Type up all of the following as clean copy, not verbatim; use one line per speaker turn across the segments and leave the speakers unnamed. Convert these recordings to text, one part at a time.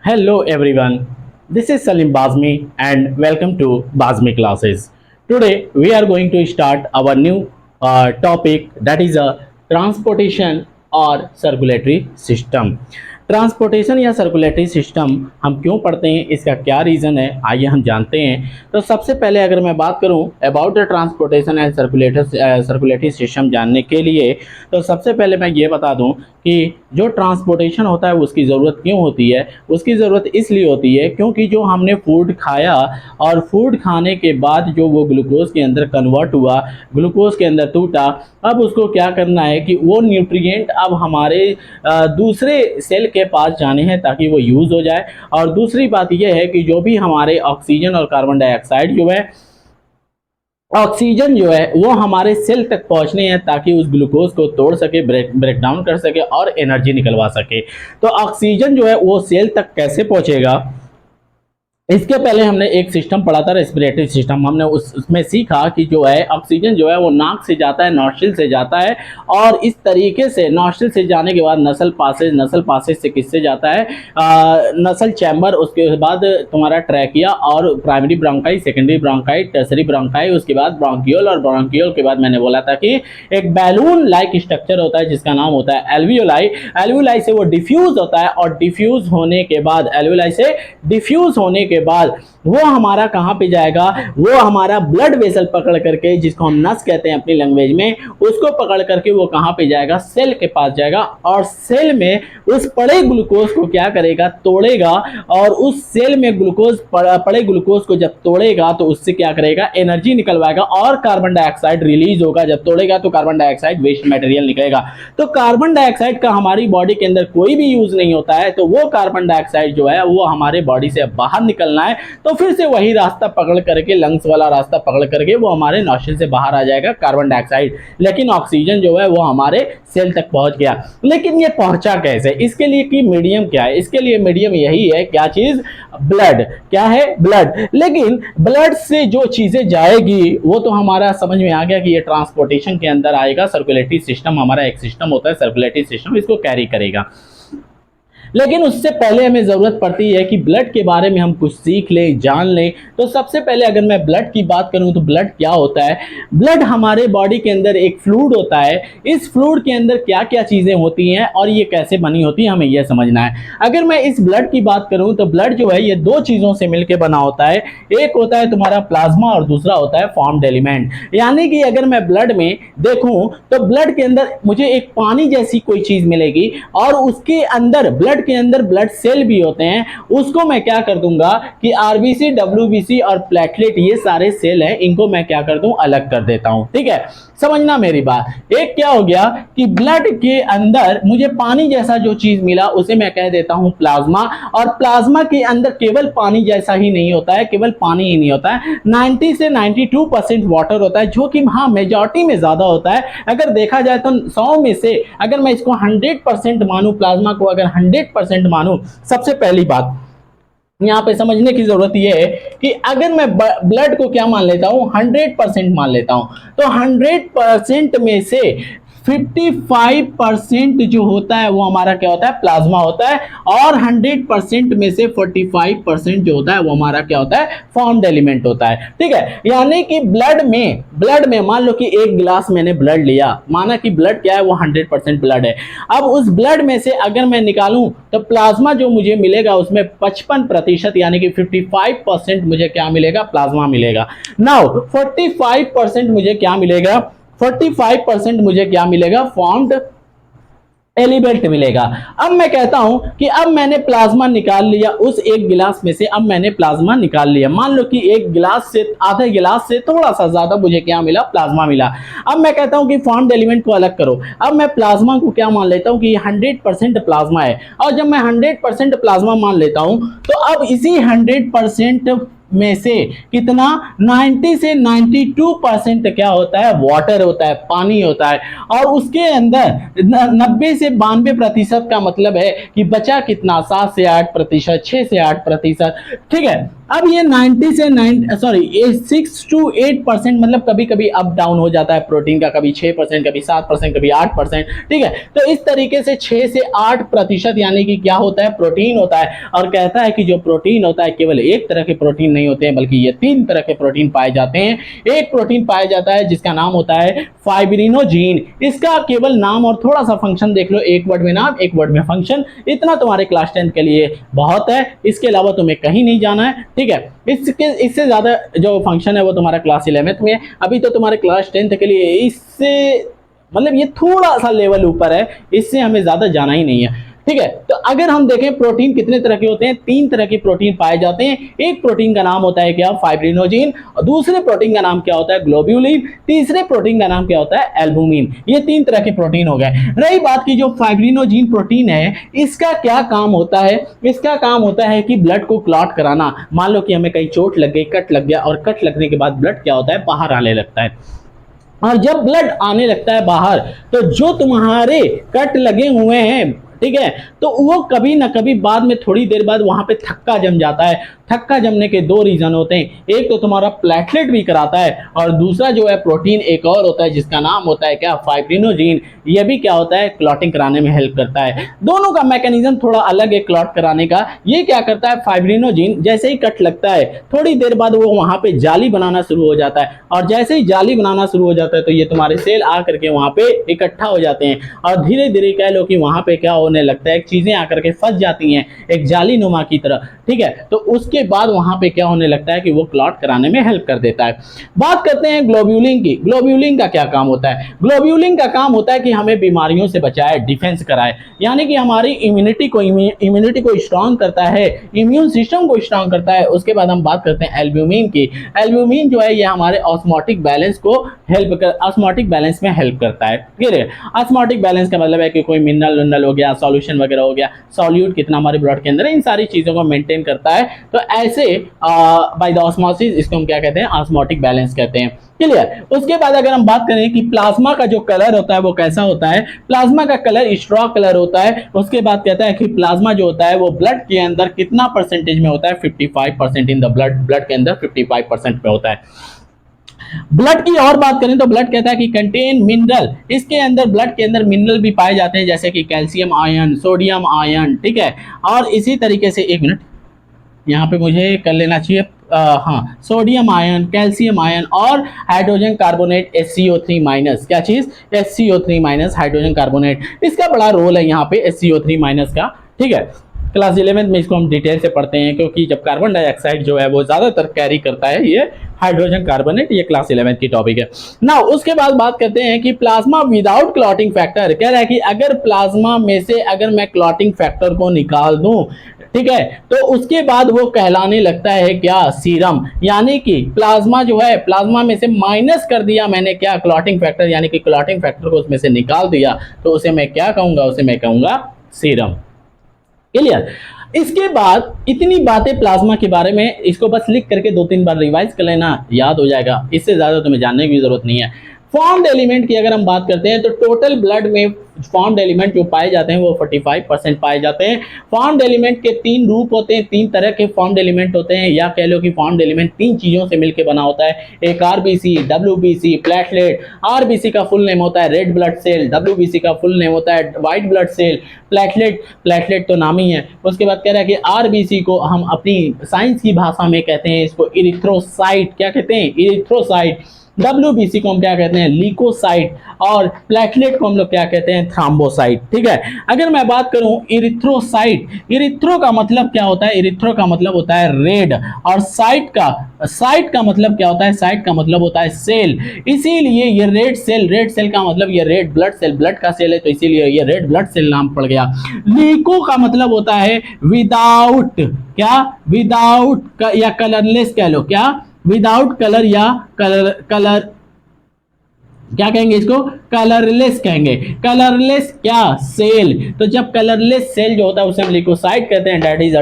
Hello everyone, this is Salim Bazmi and welcome to Bazmi classes. Today we are going to start our new topic, that is a transportation or circulatory system. Transportation या circulatory system हम क्यों पढ़ते हैं, इसका क्या reason है, आइए हम जानते हैं। तो सबसे पहले अगर मैं बात करूं about the transportation and circulatory system जानने के लिए, तो सबसे पहले मैं ये बता दूं कि जो ट्रांसपोर्टेशन होता है उसकी ज़रूरत क्यों होती है। उसकी ज़रूरत इसलिए होती है क्योंकि जो हमने फूड खाया और फूड खाने के बाद जो वो ग्लूकोज के अंदर कन्वर्ट हुआ, ग्लूकोज के अंदर टूटा, अब उसको क्या करना है कि वो न्यूट्रिएंट अब हमारे दूसरे सेल के पास जाने हैं ताकि वो यूज़ हो जाए। और दूसरी बात यह है कि जो भी हमारे ऑक्सीजन और कार्बन डाइऑक्साइड जो है, ऑक्सीजन जो है वो हमारे सेल तक पहुंचने हैं ताकि उस ग्लूकोज को तोड़ सके, ब्रेक डाउन कर सके और एनर्जी निकलवा सके। तो ऑक्सीजन जो है वो सेल तक कैसे पहुंचेगा, इसके पहले हमने एक सिस्टम पढ़ा था, रेस्पिरेटरी सिस्टम। हमने उसमें सीखा कि जो है ऑक्सीजन जो है वो नाक से जाता है, नॉस्ट्रिल से जाता है, और इस तरीके से नॉस्ट्रिल से जाने के बाद नसल पासेज से किससे जाता है, नसल चैम्बर, उसके बाद तुम्हारा ट्रैकिया और primary bronchi, secondary bronchi, tertiary bronchi, उसके बाद ब्रोंकियोल, और ब्रोंकियोल के बाद मैंने बोला था कि एक बैलून लाइक स्ट्रक्चर होता है जिसका नाम होता है एल्वियोलाई। एल्वियोलाई से वो डिफ्यूज होता है और डिफ्यूज होने के बाद, एल्वियोलाई से डिफ्यूज होने के बाद वो हमारा कहां पे जाएगा, वो हमारा ब्लड वेसल पकड़ करके, जिसको हम नस कहते हैं अपनी लैंग्वेज में, उसको पकड़ करके वो कहां पे जाएगा, सेल के पास जाएगा। और सेल में उस पड़े ग्लूकोज को क्या करेगा, तोड़ेगा, और उस सेल में ग्लूकोज पड़े ग्लूकोज को जब तोड़ेगा तो उससे क्या करेगा, एनर्जी निकलवाएगा और कार्बन डाइऑक्साइड रिलीज होगा। जब तोड़ेगा तो कार्बन डाइऑक्साइड वेस्ट मटेरियल निकलेगा। तो कार्बन डाइऑक्साइड का हमारी बॉडी के अंदर कोई भी यूज नहीं होता है, तो वो कार्बन डाइऑक्साइड जो है वो हमारे बॉडी से बाहर निकलना है, तो फिर से वही रास्ता पकड़ करके, लंग्स वाला रास्ता पकड़ करके वो हमारे नॉस्ट्रिल से बाहर आ जाएगा कार्बन डाइऑक्साइड। लेकिन ऑक्सीजन जो है वो हमारे सेल तक पहुंच गया। लेकिन ये पहुंचा कैसे, इसके लिए की मीडियम क्या है, इसके लिए मीडियम यही है, क्या चीज, ब्लड। क्या है, ब्लड। लेकिन ब्लड से जो चीजें जाएगी वो तो हमारा समझ में आ गया कि ये ट्रांसपोर्टेशन के अंदर आएगा। सर्कुलेटरी सिस्टम हमारा एक सिस्टम होता है, सर्कुलेटरी सिस्टम इसको कैरी करेगा। लेकिन उससे पहले हमें ज़रूरत पड़ती है कि ब्लड के बारे में हम कुछ सीख लें, जान लें। तो सबसे पहले अगर मैं ब्लड की बात करूं तो ब्लड क्या होता है। ब्लड हमारे बॉडी के अंदर एक फ्लूइड होता है। इस फ्लूइड के अंदर क्या क्या चीज़ें होती हैं और ये कैसे बनी होती है, हमें यह समझना है। अगर मैं इस ब्लड की बात करूं तो ब्लड जो है ये दो चीज़ों से मिलकर बना होता है। एक होता है तुम्हारा प्लाज्मा और दूसरा होता है फॉर्म्ड एलिमेंट। यानी कि अगर मैं ब्लड में देखूं तो ब्लड के अंदर मुझे एक पानी जैसी कोई चीज़ मिलेगी, और उसके अंदर ब्लड के अंदर ब्लड सेल भी होते हैं। उसको मैं क्या कर दूंगा कि आरबीसी, डब्ल्यूबीसी और प्लेटलेट, ये सारे सेल हैं, इनको मैं क्या कर दूं, अलग कर देता हूं। ठीक है, समझना मेरी बात। एक क्या हो गया कि ब्लड के अंदर मुझे पानी जैसा जो चीज मिला उसे मैं कह देता हूं प्लाज्मा। और प्लाज्मा के अंदर केवल पानी जैसा ही नहीं होता है, केवल पानी ही नहीं होता है, 90 से 92% वाटर होता है, जो कि हाँ मेजॉरिटी में ज्यादा होता है। अगर देखा जाए तो 100 में से अगर मैं इसको 100% मानूं, प्लाज्मा को अगर 100% मानूं, सबसे पहली बात यहाँ पे समझने की जरूरत यह है कि अगर मैं ब्लड को क्या मान लेता हूँ, 100% मान लेता हूँ, तो 100% में से 55% जो होता है वो हमारा क्या होता है, प्लाज्मा होता है, और 100% में से 45% जो होता है वो हमारा क्या होता है, फॉर्म्ड एलिमेंट होता है। ठीक है, यानी कि ब्लड में मान लो कि एक गिलास मैंने ब्लड लिया, माना कि ब्लड क्या है, वो 100% ब्लड है। अब उस ब्लड में से अगर मैं निकालूं तो प्लाज्मा जो मुझे मिलेगा उसमें 55% यानी कि 55% मुझे क्या मिलेगा, प्लाज्मा मिलेगा। नाउ 45% मुझे क्या मिलेगा, 45% मुझे क्या मिलेगा, फॉर्म्ड एलिमेंट मिलेगा। अब मैं कहता हूं कि अब मैंने प्लाज्मा निकाल लिया उस एक गिलास में से, अब मैंने प्लाज्मा निकाल लिया, मान लो कि एक गिलास से, आधे गिलास से थोड़ा सा ज्यादा मुझे क्या मिला, प्लाज्मा मिला। अब मैं कहता हूं कि फॉर्म्ड एलिमेंट को अलग करो। अब मैं प्लाज्मा को क्या मान लेता हूं कि 100% प्लाज्मा है, और जब मैं 100% प्लाज्मा मान लेता हूं तो अब इसी 100% में से कितना, 90 से 92% क्या होता है, वाटर होता है, पानी होता है। और उसके अंदर 90 से 92% का मतलब है कि बचा कितना, 7 से 8%, 6 से 8%। ठीक है, अब ये 90 से 6 to 8% मतलब कभी कभी अप डाउन हो जाता है प्रोटीन का, कभी 6%, कभी 7%, कभी 8%, ठीक है। तो इस तरीके से 6 से 8% यानी कि क्या होता है, प्रोटीन होता है। और कहता है कि जो प्रोटीन होता है केवल एक तरह के प्रोटीन नहीं होते हैं, बल्कि ये 3 तरह के प्रोटीन पाए जाते हैं। एक प्रोटीन पाया जाता है जिसका नाम होता है फाइब्रिनोजीन। इसका केवल नाम और थोड़ा सा फंक्शन देख लो, एक वर्ड में नाम, एक वर्ड में फंक्शन, इतना तुम्हारे क्लास 10 के लिए बहुत है। इसके अलावा तुम्हें कहीं नहीं जाना है, ठीक है। इससे ज्यादा जो फंक्शन है वो तुम्हारा क्लास 11th में है। अभी तो तुम्हारे क्लास 10th के लिए इससे मतलब ये थोड़ा सा लेवल ऊपर है, इससे हमें ज्यादा जाना ही नहीं है, ठीक है। तो अगर हम देखें प्रोटीन कितने तरह के होते हैं, 3 तरह के प्रोटीन पाए जाते हैं। एक प्रोटीन का नाम होता है क्या, फाइब्रिनोजीन, और दूसरे प्रोटीन का नाम क्या होता है, ग्लोब्यूलिन, तीसरे प्रोटीन का नाम क्या होता है, एल्बुमिन। ये 3 तरह के प्रोटीन हो गए। रही बात की जो फाइब्रिनोजीन प्रोटीन है, इसका क्या काम होता है, इसका काम होता है कि ब्लड को क्लॉट कराना। मान लो कि हमें कहीं चोट लग गई, कट लग गया, और कट लगने के बाद ब्लड क्या होता है, बाहर आने लगता है। और जब ब्लड आने लगता है बाहर, तो जो तुम्हारे कट लगे हुए हैं, ठीक है, तो वो कभी ना कभी बाद में थोड़ी देर बाद वहां पे थक्का जम जाता है। थक्का जमने के 2 रीजन होते हैं, एक तो तुम्हारा प्लेटलेट भी कराता है, और दूसरा जो है प्रोटीन एक और होता है जिसका नाम होता है क्या, फाइब्रिनोजीन। ये भी क्या होता है, क्लॉटिंग कराने में हेल्प करता है। दोनों का मैकेनिज्म थोड़ा अलग है क्लॉट कराने का। ये क्या करता है, फाइब्रिनोजीन जैसे ही कट लगता है थोड़ी देर बाद वो वहां पे जाली बनाना शुरू हो जाता है, और जैसे ही जाली बनाना शुरू हो जाता है तो ये तुम्हारे सेल आकर के वहां पे इकट्ठा हो जाते हैं, और धीरे धीरे कह लो कि वहां पे क्या होने लगता है, चीजें आकर के फंस जाती हैं एक जाली नुमा की तरह, ठीक है। तो उसके बाद वहां पे क्या होने लगता है कि वो क्लॉट कराने में हेल्प कर देता है। बात करते हैं ग्लोब्यूलिन की। ग्लोब्यूलिन का क्या काम होता है, ग्लोब्यूलिन का काम होता है कि हमें बीमारियों से बचाए, डिफेंस कराए, यानी कि हमारी इम्यूनिटी को स्ट्रांग करता है, इम्यून सिस्टम को स्ट्रांग करता है। उसके बाद हम बात करते हैं एल्ब्यूमिन की। एल्ब्यूमिन जो है ये हमारे ऑस्मोटिक बैलेंस को ऑस्मोटिक बैलेंस में हेल्प करता है, ठीक है। ऑस्मोटिक बैलेंस का मतलब है कि कोई मिनरल हो गया, सॉल्यूशन वगैरह हो गया, सॉल्यूट कितना हमारे ब्लड के अंदर है, इन सारी चीजों को मेंटेन करता है। तो ऐसे बाय द ऑस्मोसिस इसको हम क्या कहते हैं, ऑस्मोटिक बैलेंस कहते हैं, क्लियर। उसके बाद अगर हम बात करें कि प्लाज्मा का जो कलर होता है वो कैसा होता है, प्लाज्मा का कलर स्ट्रॉ कलर होता है। उसके बाद कहता है कि प्लाज्मा जो होता है वो ब्लड के अंदर कितना परसेंटेज में होता है, 55% इन द ब्लड के अंदर 55% में होता है। ब्लड की और बात करें तो ब्लड कहता है कि कंटेन मिनरल, इसके अंदर ब्लड के अंदर मिनरल भी पाए जाते हैं जैसे कि कैल्शियम आयन, सोडियम आयन, ठीक है। और इसी तरीके से, एक मिनट यहाँ पे मुझे कर लेना चाहिए, हाँ, सोडियम आयन, कैल्शियम आयन और हाइड्रोजन कार्बोनेट HCO3 माइनस, क्या चीज, HCO3 माइनस हाइड्रोजन कार्बोनेट। इसका बड़ा रोल है यहाँ पे HCO3 माइनस का, ठीक है। क्लास 11 में इसको हम डिटेल से पढ़ते हैं, क्योंकि जब कार्बन डाइऑक्साइड जो है वो ज्यादातर कैरी करता है ये हाइड्रोजन कार्बोनेट, ये क्लास 11 की टॉपिक है ना। उसके बाद बात करते हैं कि प्लाज्मा विदाउट क्लॉटिंग फैक्टर, कह रहा है कि अगर प्लाज्मा में से अगर मैं क्लॉटिंग फैक्टर को निकाल दूं, ठीक है, तो उसके बाद वो कहलाने लगता है क्या, सीरम। यानी कि प्लाज्मा जो है, प्लाज्मा में से माइनस कर दिया मैंने क्या, क्लॉटिंग फैक्टर, यानी कि क्लॉटिंग फैक्टर को उसमें से निकाल दिया, तो उसे मैं क्या कहूंगा, उसे मैं कहूंगा सीरम, क्लियर। इसके बाद इतनी बातें प्लाज्मा के बारे में, इसको बस लिख करके 2-3 बार रिवाइज कर लेना, याद हो जाएगा, इससे ज्यादा तुम्हें जानने की जरूरत नहीं है। फॉर्म्ड एलिमेंट की अगर हम बात करते हैं तो टोटल ब्लड में फॉर्म्ड एलिमेंट जो पाए जाते हैं वो 45% पाए जाते हैं। फॉर्म्ड एलिमेंट के 3 रूप होते हैं, 3 तरह के फॉर्म्ड एलिमेंट होते हैं, या कह लो कि फॉर्म्ड एलिमेंट 3 चीजों से मिलकर बना होता है, एक आरबीसी, डब्ल्यूबीसी, प्लेटलेट। आरबीसी का फुल नेम होता है रेड ब्लड सेल, डब्ल्यूबीसी का फुल नेम होता है व्हाइट ब्लड सेल, प्लेटलेट तो नाम ही है। उसके बाद कह रहा है कि आरबीसी को हम अपनी साइंस की भाषा में कहते हैं इसको इरिथ्रोसाइट, क्या कहते हैं, इरिथ्रोसाइट। डब्ल्यूबीसी को हम क्या कहते हैं, लीकोसाइट, और प्लेटलेट को हम लोग क्या कहते हैं, थ्रोम्बोसाइट, ठीक है। अगर मैं बात करूं इरिथ्रोसाइट, इरिथ्रो का मतलब क्या होता है, इरिथ्रो का मतलब होता है रेड, और साइट का मतलब क्या होता है, साइट का मतलब होता है सेल। इसीलिए ये रेड सेल का मतलब ये रेड ब्लड सेल, ब्लड का सेल है तो इसीलिए ये रेड ब्लड सेल नाम पड़ गया। लीको का मतलब होता है विदाउट, क्या, विदाउट या कलरलेस कह लो, क्या, विदाउट कलर या कलर क्या कहेंगे इसको, कलरलेस कहेंगे। कलरलेस क्या, सेल। तो जब कलरलेस सेल जो होता है उसे हम लिकोसाइट कहते हैं, दैट इज अ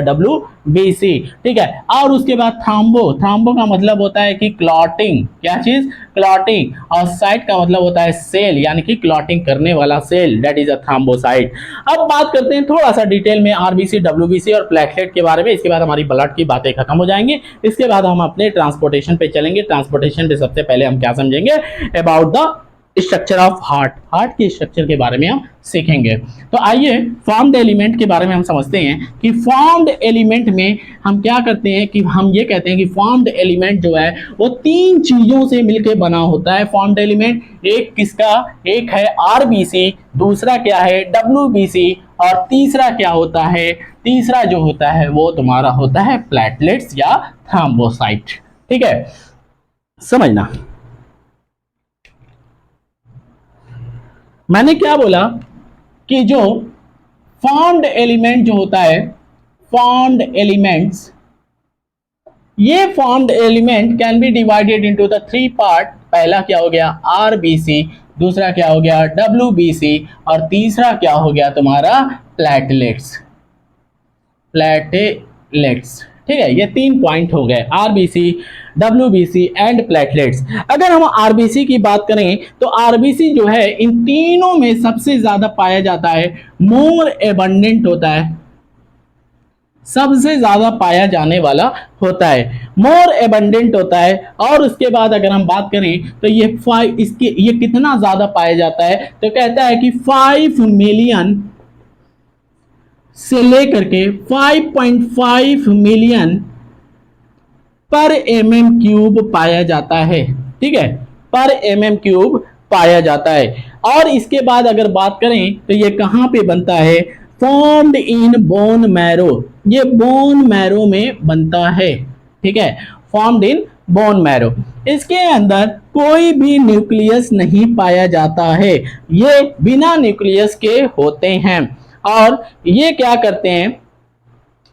BC, ठीक है। और उसके बाद थ्राम्बो, थ्राम्बो का मतलब होता है कि क्लॉटिंग, क्या चीज, क्लॉटिंग। और साइट का मतलब होता है सेल, यानी कि क्लॉटिंग करने वाला सेल, दैट इज अ थ्राम्बोसाइट। अब बात करते हैं थोड़ा सा डिटेल में आरबीसी, डब्ल्यूबीसी और प्लेटलेट के बारे में। इसके बाद हमारी ब्लड की बातें खत्म हो जाएंगी। इसके बाद हम अपने ट्रांसपोर्टेशन पे चलेंगे। ट्रांसपोर्टेशन पे सबसे पहले हम क्या समझेंगे, about the structure of heart, heart के स्ट्रक्चर के बारे में हम सीखेंगे। तो आइए फॉर्म्ड एलिमेंट के बारे में हम समझते हैं कि फॉर्म्ड एलिमेंट में हम क्या करते हैं, कि हम ये कहते हैं कि फॉर्म्ड एलिमेंट जो है वो तीन चीजों से मिलकर बना होता है। फॉर्म्ड एलिमेंट एक किसका, एक है आरबीसी, दूसरा क्या है डब्ल्यूबीसी, और तीसरा क्या होता है, तीसरा जो होता है वो तुम्हारा होता है प्लेटलेट्स या थ्रोम्बोसाइट, ठीक है, समझना। मैंने क्या बोला कि जो फॉर्म्ड एलिमेंट जो होता है, फॉर्म्ड एलिमेंट्स, ये formed element can be divided into the three part. पहला क्या हो गया आरबीसी, दूसरा क्या हो गया डब्ल्यूबीसी, और तीसरा क्या हो गया तुम्हारा प्लेटलेट्स, प्लेटलेट्स, ठीक है। ये तीन पॉइंट हो गए आरबीसी, डब्ल्यूबीसी एंड प्लेटलेट्स। अगर हम आरबीसी की बात करें तो आरबीसी जो है इन तीनों में सबसे ज्यादा पाया जाता है, मोर एबंडेंट होता है, सबसे ज्यादा पाया जाने वाला होता है, मोर एबंडेंट होता है। और उसके बाद अगर हम बात करें तो ये कितना ज्यादा पाया जाता है, तो कहता है कि 5 मिलियन से लेकर के 5.5 मिलियन पर mm³ पाया जाता है, ठीक है, पर mm³ पाया जाता है। और इसके बाद अगर बात करें तो ये कहां पे बनता है, फॉर्म्ड इन बोन मैरो, ये बोन मैरो में बनता है, ठीक है, फॉर्म्ड इन बोन मैरो। इसके अंदर कोई भी न्यूक्लियस नहीं पाया जाता है, ये बिना न्यूक्लियस के होते हैं। और ये क्या करते हैं,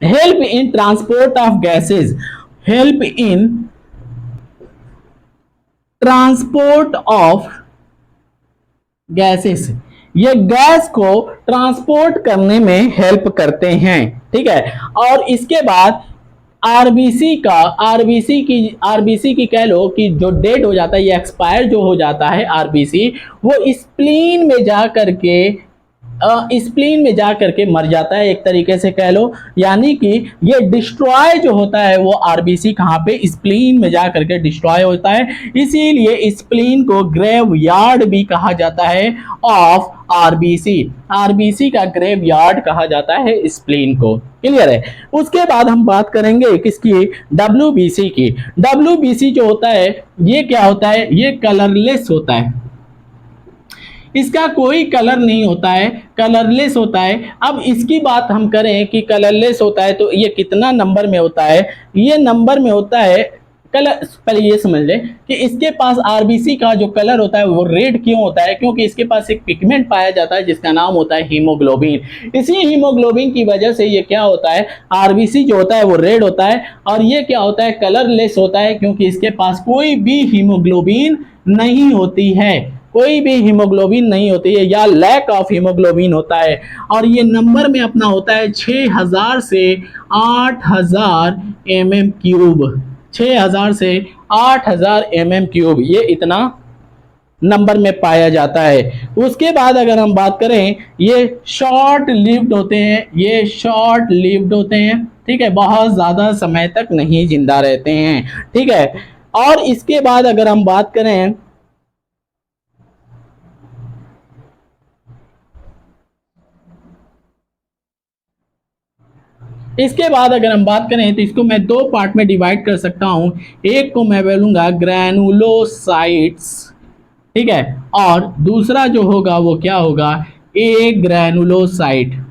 help in transport of gases, help in transport of gases, ये गैस को ट्रांसपोर्ट करने में हेल्प करते हैं, ठीक है। और इसके बाद आरबीसी की कह लो कि जो डेड हो जाता है, ये एक्सपायर जो हो जाता है आरबीसी, वो स्प्लीन में जा करके स्प्लीन में जा करके मर जाता है, एक तरीके से कह लो। यानी कि ये डिस्ट्रॉय जो होता है वो आरबीसी कहाँ पे, स्प्लीन में जा करके डिस्ट्रॉय होता है। इसीलिए स्प्लीन को ग्रेव यार्ड भी कहा जाता है ऑफ आरबीसी, आरबीसी का ग्रेव यार्ड कहा जाता है स्प्लीन को, क्लियर है। उसके बाद हम बात करेंगे किसकी, डब्ल्यूबीसी की। डब्ल्यूबीसी जो होता है ये क्या होता है, ये कलरलेस होता है, इसका कोई कलर नहीं होता है, कलरलेस होता है। अब इसकी बात हम करें कि कलरलेस होता है तो ये कितना नंबर में होता है, ये नंबर में होता है कलर। पहले ये समझ ले कि इसके पास आरबीसी का जो कलर होता है वो रेड क्यों होता है, क्योंकि इसके पास एक पिगमेंट पाया जाता है जिसका नाम होता है हीमोग्लोबिन। इसी हीमोग्लोबिन की वजह से ये क्या होता है, आरबीसी जो होता है वो रेड होता है, और ये क्या होता है, कलरलेस होता है, क्योंकि इसके पास कोई भी हीमोग्लोबिन नहीं होती है, कोई भी हीमोग्लोबिन नहीं होती है, या लैक ऑफ हीमोग्लोबिन होता है। और ये नंबर में अपना होता है 6000 से 8000 mm³, 6000 से 8000 mm³, ये इतना नंबर में पाया जाता है। उसके बाद अगर हम बात करें, ये शॉर्ट लिव्ड होते हैं, ये शॉर्ट लिव्ड होते हैं, ठीक है, बहुत ज्यादा समय तक नहीं जिंदा रहते हैं, ठीक है। और इसके बाद अगर हम बात करें, इसके बाद अगर हम बात करें तो इसको मैं दो पार्ट में डिवाइड कर सकता हूं। एक को मैं बोलूंगा ग्रैनुलोसाइट्स, ठीक है, और दूसरा जो होगा वो क्या होगा, ए ग्रैनुलोसाइट,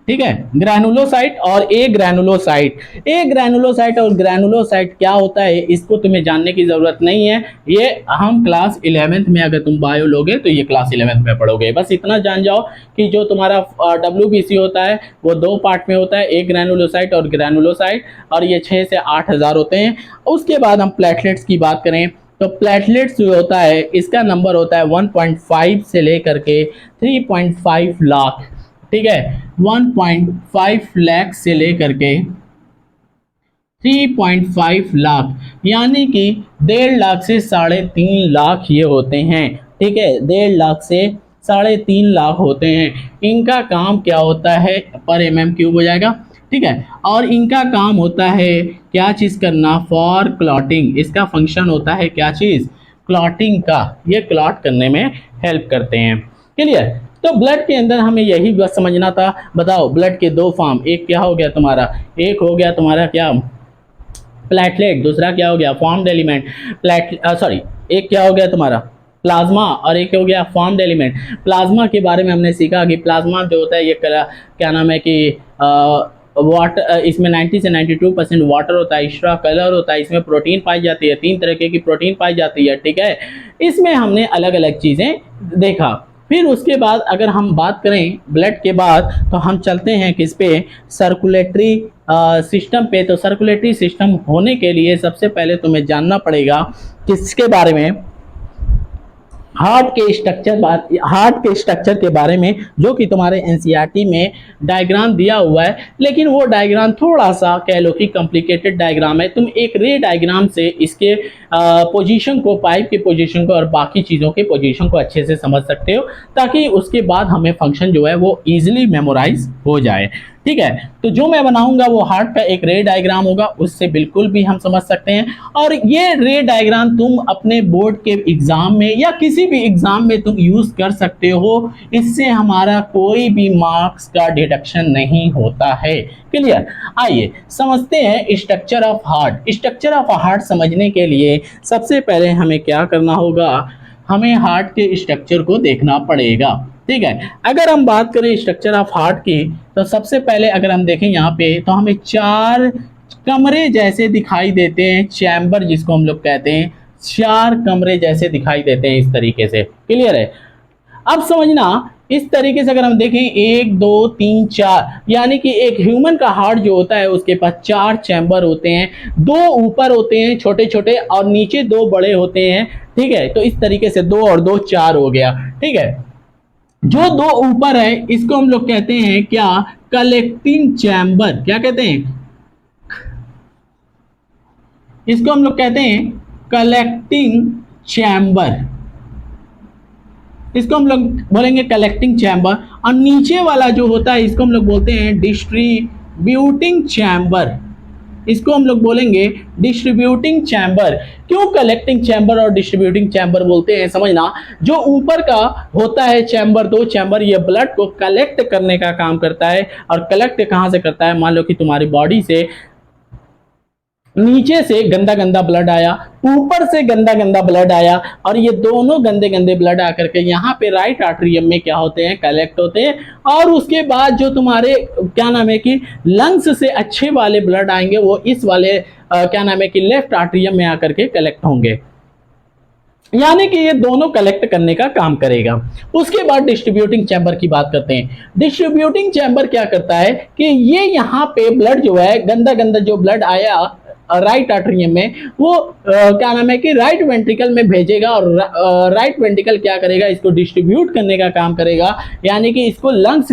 ठीक है, ग्रैनुलोसाइट और ए ग्रैनुलोसाइट। ए ग्रैनुलोसाइट और ग्रैनुलोसाइट क्या होता है इसको तुम्हें जानने की जरूरत नहीं है, ये हम क्लास 11th में, अगर तुम बायो लोगे तो ये क्लास 11th में पढ़ोगे। बस इतना जान जाओ कि जो तुम्हारा डब्ल्यूबीसी होता है वो दो पार्ट में होता है, ए ग्रैनुलोसाइट और ग्रैनुलोसाइट, और ये 6 से 8000 होते हैं। उसके बाद हम प्लेटलेट्स की बात करें तो प्लेटलेट्स जो होता है इसका नंबर होता है 1.5 से लेकर के 3.5 लाख, ठीक है, 1.5 लाख से लेकर के 3.5 लाख, यानी कि 1.5 लाख से 3.5 लाख ये होते हैं। ठीक है, 1.5 लाख से 3.5 लाख होते हैं। इनका काम क्या होता है, पर mm³ हो जाएगा। ठीक है, और इनका काम होता है क्या चीज़ करना, फॉर क्लॉटिंग। इसका फंक्शन होता है क्या चीज़, क्लॉटिंग का। ये क्लॉट करने में हेल्प करते हैं। क्लियर। तो ब्लड के अंदर हमें यही बस समझना था। बताओ, ब्लड के दो फॉर्म, एक क्या हो गया तुम्हारा, एक हो गया तुम्हारा क्या, प्लेटलेट, दूसरा क्या हो गया, फॉर्म्ड एलिमेंट। सॉरी, एक क्या हो गया तुम्हारा प्लाज्मा, और एक हो गया फॉर्म्ड एलिमेंट। प्लाज्मा के बारे में हमने सीखा कि प्लाज्मा जो होता है ये क्या नाम है कि वाटर, इसमें 90 से 92% वाटर होता है, एक्स्ट्रा कलर होता है, इसमें प्रोटीन पाई जाती है, 3 तरह की प्रोटीन पाई जाती है। ठीक है, इसमें हमने अलग अलग चीज़ें देखा। फिर उसके बाद अगर हम बात करें ब्लड के बाद, तो हम चलते हैं किस पे, सर्कुलेटरी सिस्टम पे। तो सर्कुलेटरी सिस्टम होने के लिए सबसे पहले तुम्हें जानना पड़ेगा किसके बारे में, हार्ट के स्ट्रक्चर के बारे में, जो कि तुम्हारे एनसीईआरटी में डायग्राम दिया हुआ है। लेकिन वो डायग्राम थोड़ा सा कह लो कि कॉम्प्लिकेटेड डायग्राम है। तुम एक रे डायग्राम से इसके पोजीशन को, पाइप की पोजीशन को और बाकी चीज़ों के पोजीशन को अच्छे से समझ सकते हो, ताकि उसके बाद हमें फंक्शन जो है वो ईजिली मेमोराइज हो जाए। ठीक है, तो जो मैं बनाऊंगा वो हार्ट का एक रे डायग्राम होगा, उससे बिल्कुल भी हम समझ सकते हैं। और ये रे डायग्राम तुम अपने बोर्ड के एग्जाम में या किसी भी एग्जाम में तुम यूज कर सकते हो। इससे हमारा कोई भी मार्क्स का डिडक्शन नहीं होता है। क्लियर। आइए समझते हैं structure of heart. Structure of heart समझने के लिए सबसे पहले हमें क्या करना होगा, हमें हार्ट के स्ट्रक्चर को देखना पड़ेगा। ठीक है, अगर हम बात करें स्ट्रक्चर ऑफ हार्ट की, तो सबसे पहले अगर हम देखें यहाँ पे, तो हमें 4 कमरे जैसे दिखाई देते हैं, चैम्बर जिसको हम लोग कहते हैं, 4 कमरे जैसे दिखाई देते हैं इस तरीके से। क्लियर है। अब समझना, इस तरीके से अगर हम देखें 1 2 3 4, यानी कि एक ह्यूमन का हार्ट जो होता है उसके पास 4 चैम्बर होते हैं। 2 ऊपर होते हैं छोटे छोटे, और नीचे 2 बड़े होते हैं। ठीक है, तो इस तरीके से 2 और 2 4 हो गया। ठीक है, जो 2 ऊपर है इसको हम लोग कहते हैं क्या, कलेक्टिंग चैम्बर। क्या कहते हैं, इसको हम लोग कहते हैं कलेक्टिंग चैम्बर। इसको हम लोग बोलेंगे कलेक्टिंग चैम्बर। और नीचे वाला जो होता है इसको हम लोग बोलते हैं डिस्ट्रीब्यूटिंग चैम्बर। इसको हम लोग बोलेंगे डिस्ट्रीब्यूटिंग चैम्बर। क्यों कलेक्टिंग चैम्बर और डिस्ट्रीब्यूटिंग चैम्बर बोलते हैं, समझना। जो ऊपर का होता है चैम्बर, 2 चैम्बर, ये ब्लड को कलेक्ट करने का काम करता है। और कलेक्ट कहाँ से करता है, मान लो कि तुम्हारी बॉडी से नीचे से गंदा गंदा ब्लड आया, ऊपर से गंदा गंदा ब्लड आया, और ये दोनों गंदे गंदे ब्लड आकर के यहाँ पे राइट आर्टरियम में क्या होते हैं, कलेक्ट होते हैं। और उसके बाद जो तुम्हारे क्या नाम है कि लंग्स से अच्छे वाले ब्लड आएंगे, वो इस वाले क्या नाम है कि लेफ्ट आर्टरियम में आकर के कलेक्ट होंगे। यानी कि ये दोनों कलेक्ट करने का काम करेगा। उसके बाद डिस्ट्रीब्यूटिंग चैम्बर की बात करते हैं। डिस्ट्रीब्यूटिंग चैम्बर क्या करता है कि ये यहाँ पे ब्लड जो है, गंदा गंदा जो ब्लड आया राइट आर्टरियम में, वो क्या नाम है कि राइट वेंट्रिकल में भेजेगा। और राइट वेंट्रिकल क्या करेगा, इसको डिस्ट्रीब्यूट करने का काम करेगा, यानी कि इसको लंग्स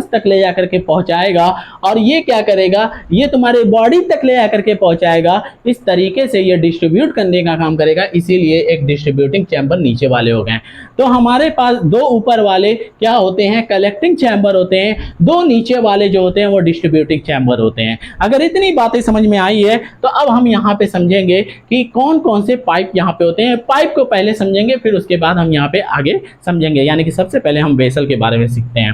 तक ले जाकर के पहुंचाएगा। और ये क्या करेगा, ये तुम्हारे बॉडी तक ले जाकर के पहुंचाएगा। इस तरीके से ये डिस्ट्रीब्यूट करने का काम करेगा, इसीलिए एक डिस्ट्रीब्यूटिंग चैम्बर नीचे वाले हो गए। तो हमारे पास 2 ऊपर वाले क्या होते हैं, कलेक्टिंग चैम्बर होते हैं। 2 नीचे वाले जो होते हैं वो डिस्ट्रीब्यूटिंग चैम्बर होते हैं। अगर इतनी बातें समझ में आई है, तो अब हम यहाँ पे समझेंगे कि कौन कौन से पाइप यहाँ पे होते हैं। पाइप को पहले समझेंगे, फिर उसके बाद हम यहाँ पे आगे समझेंगे। यानी कि सबसे पहले हम वेसल के बारे में सीखते हैं।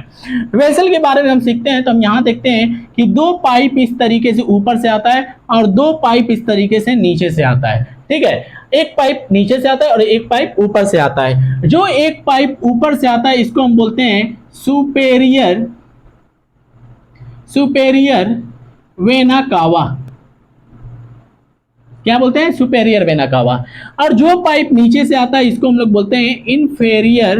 वेसल के बारे में हम सीखते हैं तो हम यहाँ देखते हैं कि 2 पाइप इस तरीके से ऊपर से आता है, और 2 पाइप इस तरीके से नीचे से आता है। ठीक है, एक पाइप नीचे से आता है और एक पाइप ऊपर से आता है। जो एक पाइप ऊपर से आता है इसको हम बोलते हैं सुपेरियर वेना कावा। क्या बोलते हैं, सुपेरियर वेना कावा। और जो पाइप नीचे से आता है इसको हम लोग बोलते हैं इन्फेरियर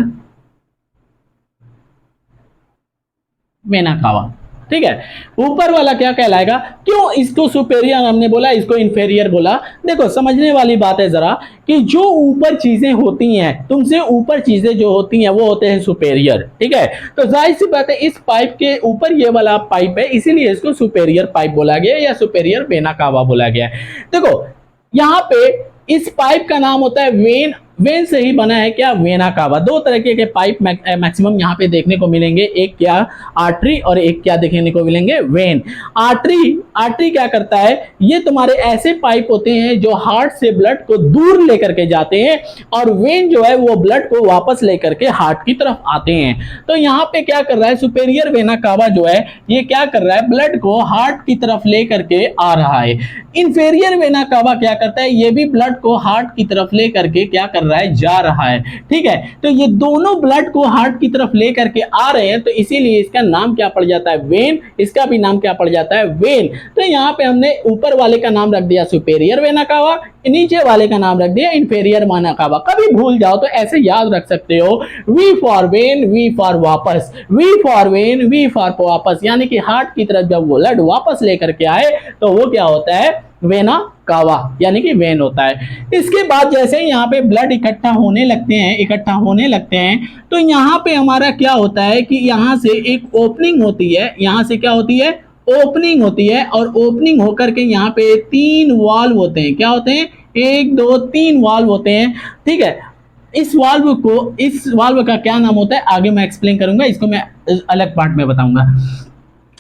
वेना कावा। ठीक है। ऊपर वाला क्या कहलाएगा? क्यों इसको सुपेरियर हमने बोला, इसको इंफेरियर बोला? देखो समझने वाली बात है जरा कि जो ऊपर चीजें होती हैं, तुमसे ऊपर चीजें जो होती हैं वो होते हैं सुपेरियर, ठीक है। तो जाहिर सी बात है इस पाइप के ऊपर ये वाला पाइप है, इसीलिए इसको सुपेरियर पाइप बोला गया या सुपेरियर वेना कावा बोला गया है। देखो यहाँ पे इस पाइप का नाम होता है वेन। वेन से ही बना है क्या? Vena cava. दो तरीके के पाइप मैक्सिमम यहाँ पे देखने को मिलेंगे, एक क्या आर्टरी और एक क्या देखने को मिलेंगे? वेन। आर्टरी क्या करता है? ये तुम्हारे ऐसे पाइप होते हैं जो हार्ट से ब्लड को दूर लेकर के जाते हैं, और वेन जो है वो ब्लड को वापस लेकर के हार्ट की तरफ आते हैं। तो यहाँ पे क्या कर रहा है सुपेरियर वेना कावा जो है, ये क्या कर रहा है? ब्लड को हार्ट की तरफ लेकर के आ रहा है। इंफेरियर वेना कावा क्या करता है? ये भी ब्लड को हार्ट की तरफ लेकर के क्या कर रहा है? जा रहा है, ठीक है। तो ये दोनों ब्लड को हार्ट की तरफ लेकर के आ रहे हैं, तो इसीलिए इसका नाम क्या पड़ जाता है? वेन। इसका भी नाम क्या पड़ जाता है? वेन। तो यहाँ पे हमने ऊपर वाले का नाम रख दिया सुपेरियर वेना कावा, नीचे वाले का नाम रख दिया इंफेरियर वेना कावा। कभी भूल जाओ तो ऐसे याद रख सकते हो, V for vein, V for वापस, V for vein, V for वापस, यानी कि हार्ट की तरफ जब ब्लड वापस लेकर के आए तो वो क्या होता है? वेना कावा, यानी कि वेन होता है। इसके बाद जैसे यहाँ पे ब्लड इकट्ठा होने लगते हैं, तो यहाँ पे हमारा क्या होता है कि यहाँ से एक ओपनिंग होती है, यहाँ से क्या होती है? ओपनिंग होती है, और ओपनिंग होकर के यहाँ पे 3 वाल्व होते हैं। क्या होते हैं? 1 2 3 वाल्व होते हैं, ठीक है। इस वाल्व का क्या नाम होता है? आगे मैं एक्सप्लेन करूंगा, इसको मैं अलग पार्ट में बताऊंगा।